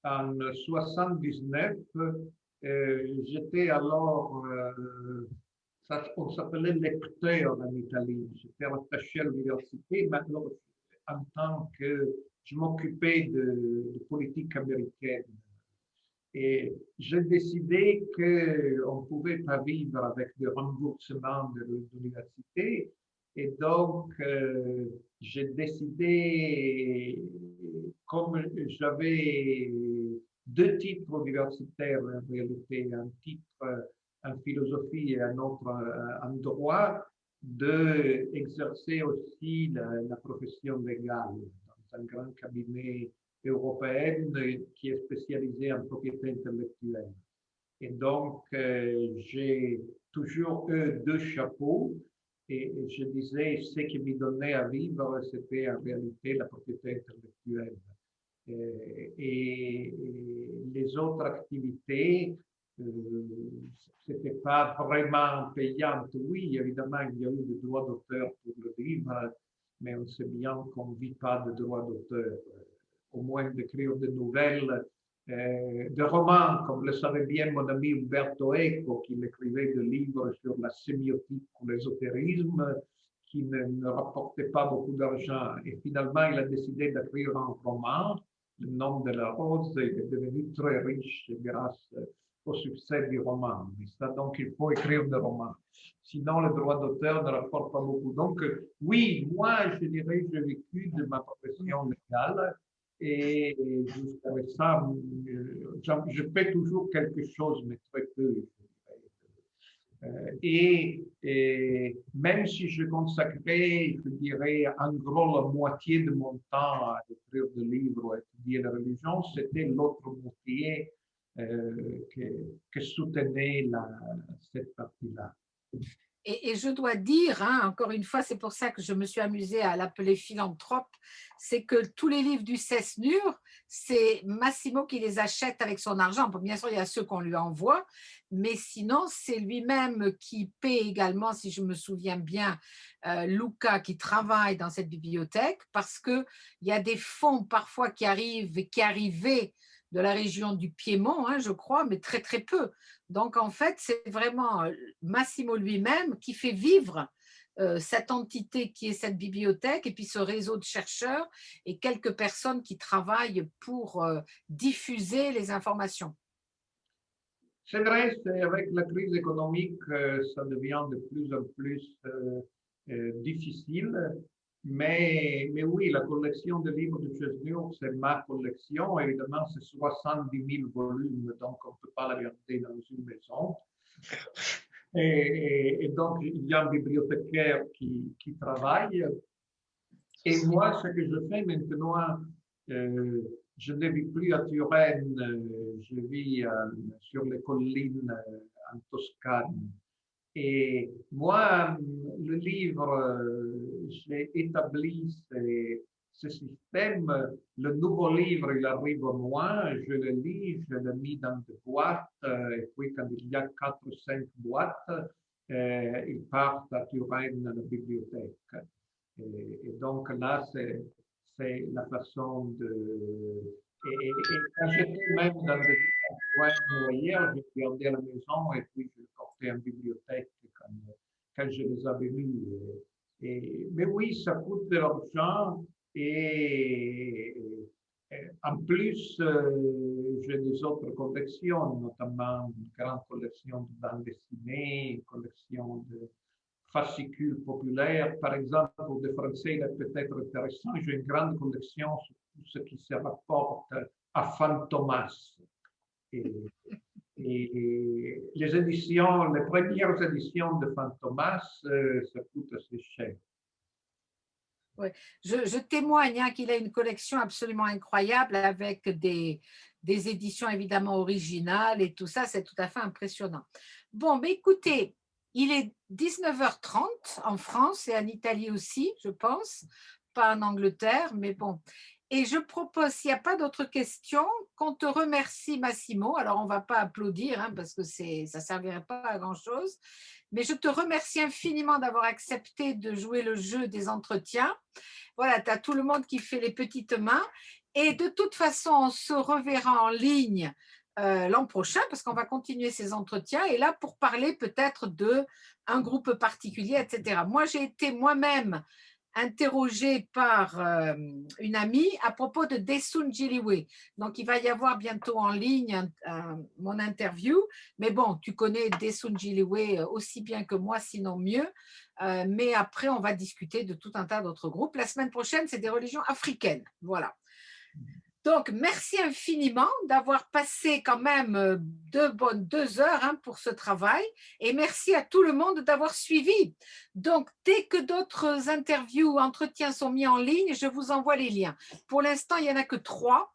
en 79. J'étais alors, on s'appelait lecteur en Italie. J'étais attaché à l'université, maintenant, en tant que je m'occupais de politique américaine. Et j'ai décidé qu'on ne pouvait pas vivre avec des remboursements de l'université. Et donc, j'ai décidé, comme j'avais 2 titres universitaires en réalité, un titre en philosophie et un autre en droit, d'exercer aussi la profession légale dans un grand cabinet européenne qui est spécialisée en propriété intellectuelle. Et donc, j'ai toujours eu 2 chapeaux et je disais, ce qui me donnait à vivre, c'était en réalité la propriété intellectuelle. Et les autres activités, c'était pas vraiment payante. Oui, évidemment, il y a eu des droits d'auteur pour le livre, mais on sait bien qu'on ne vit pas de droits d'auteur. Au moins d'écrire des nouvelles, des romans, comme le savait bien mon ami Umberto Eco, qui écrivait des livres sur la sémiotique ou l'ésotérisme, qui ne rapportait pas beaucoup d'argent. Et finalement, il a décidé d'écrire un roman, Le nom de la rose, et il est devenu très riche grâce au succès du roman. Donc, il faut écrire des romans. Sinon, le droit d'auteur ne rapporte pas beaucoup. Donc, oui, moi, je dirais que j'ai vécu de ma profession légale. Et jusqu'à ça, je fais toujours quelque chose, mais très peu. Et même si je consacrais, je dirais, en gros la moitié de mon temps à écrire des livres, à étudier la religion, c'était l'autre moitié que soutenait cette partie-là. Et je dois dire, hein, encore une fois, c'est pour ça que je me suis amusée à l'appeler philanthrope, c'est que tous les livres du CESNUR, c'est Massimo qui les achète avec son argent. Bon, bien sûr, il y a ceux qu'on lui envoie, mais sinon, c'est lui-même qui paie également, si je me souviens bien, Luca qui travaille dans cette bibliothèque, parce qu'il y a des fonds parfois qui arrivent et qui arrivaient de la région du Piémont, hein, je crois, mais très, très peu. Donc, en fait, c'est vraiment Massimo lui-même qui fait vivre cette entité qui est cette bibliothèque et puis ce réseau de chercheurs et quelques personnes qui travaillent pour diffuser les informations. C'est vrai, avec la crise économique, ça devient de plus en plus difficile. Mais oui, la collection de livres du CESNUR, c'est ma collection. Évidemment, c'est 70 000 volumes, donc on ne peut pas la garder dans une maison. Et donc, il y a un bibliothécaire qui travaille. Et moi, ce que je fais maintenant, je ne vis plus à Turenne, je vis sur les collines en Toscane. Et moi, le livre, j'ai établi ce système. Le nouveau livre, il arrive à moi, je le lis, je le mets dans des boîtes, et puis quand il y a 4 ou 5 boîtes, ils partent à Turenne à la bibliothèque. Et donc là, c'est la façon de... Et quand j'étais même dans des coins hier, je regardais à la maison et puis je le portais en bibliothèque quand je les avais lus. Mais oui, ça coûte de l'argent et en plus, j'ai des autres collections, notamment une grande collection de bandes dessinées, une collection de fascicules populaires. Par exemple, pour des Français, il est peut-être intéressant, j'ai une grande collection sur tout ce qui se rapporte à Fantomas. Et les éditions, les premières éditions de Fantomas, ça coûte assez cher. Oui. Je témoigne hein, qu'il a une collection absolument incroyable avec des éditions évidemment originales et tout ça, c'est tout à fait impressionnant. Bon, mais écoutez, il est 19h30 en France et en Italie aussi, je pense, pas en Angleterre, mais bon. Et je propose, s'il n'y a pas d'autres questions, qu'on te remercie, Massimo. Alors, on ne va pas applaudir hein, parce que ça ne servirait pas à grand-chose. Mais je te remercie infiniment d'avoir accepté de jouer le jeu des entretiens. Voilà, tu as tout le monde qui fait les petites mains. Et de toute façon, on se reverra en ligne l'an prochain parce qu'on va continuer ces entretiens. Et là, pour parler peut-être d'un groupe particulier, etc. Moi, j'ai été moi-même interrogée par une amie à propos de Desun Jiliwe. Donc, il va y avoir bientôt en ligne mon interview. Mais bon, tu connais Desun Jiliwe aussi bien que moi, sinon mieux. Mais après, on va discuter de tout un tas d'autres groupes. La semaine prochaine, c'est des religions africaines. Voilà. Donc, merci infiniment d'avoir passé quand même 2 heures hein, pour ce travail et merci à tout le monde d'avoir suivi. Donc, dès que d'autres interviews ou entretiens sont mis en ligne, je vous envoie les liens. Pour l'instant, il n'y en a que 3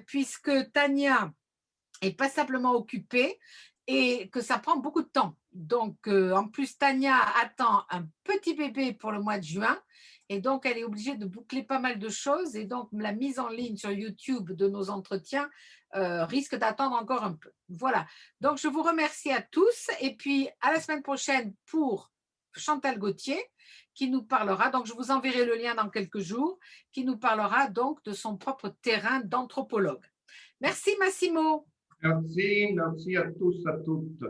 puisque Tania est passablement occupée et que ça prend beaucoup de temps. Donc, en plus, Tania attend un petit bébé pour le mois de juin. Et donc, elle est obligée de boucler pas mal de choses. Et donc, la mise en ligne sur YouTube de nos entretiens risque d'attendre encore un peu. Voilà. Donc, je vous remercie à tous. Et puis, à la semaine prochaine pour Chantal Gauthier, qui nous parlera, donc je vous enverrai le lien dans quelques jours, qui nous parlera donc de son propre terrain d'anthropologue. Merci Massimo. Merci, merci à tous, à toutes.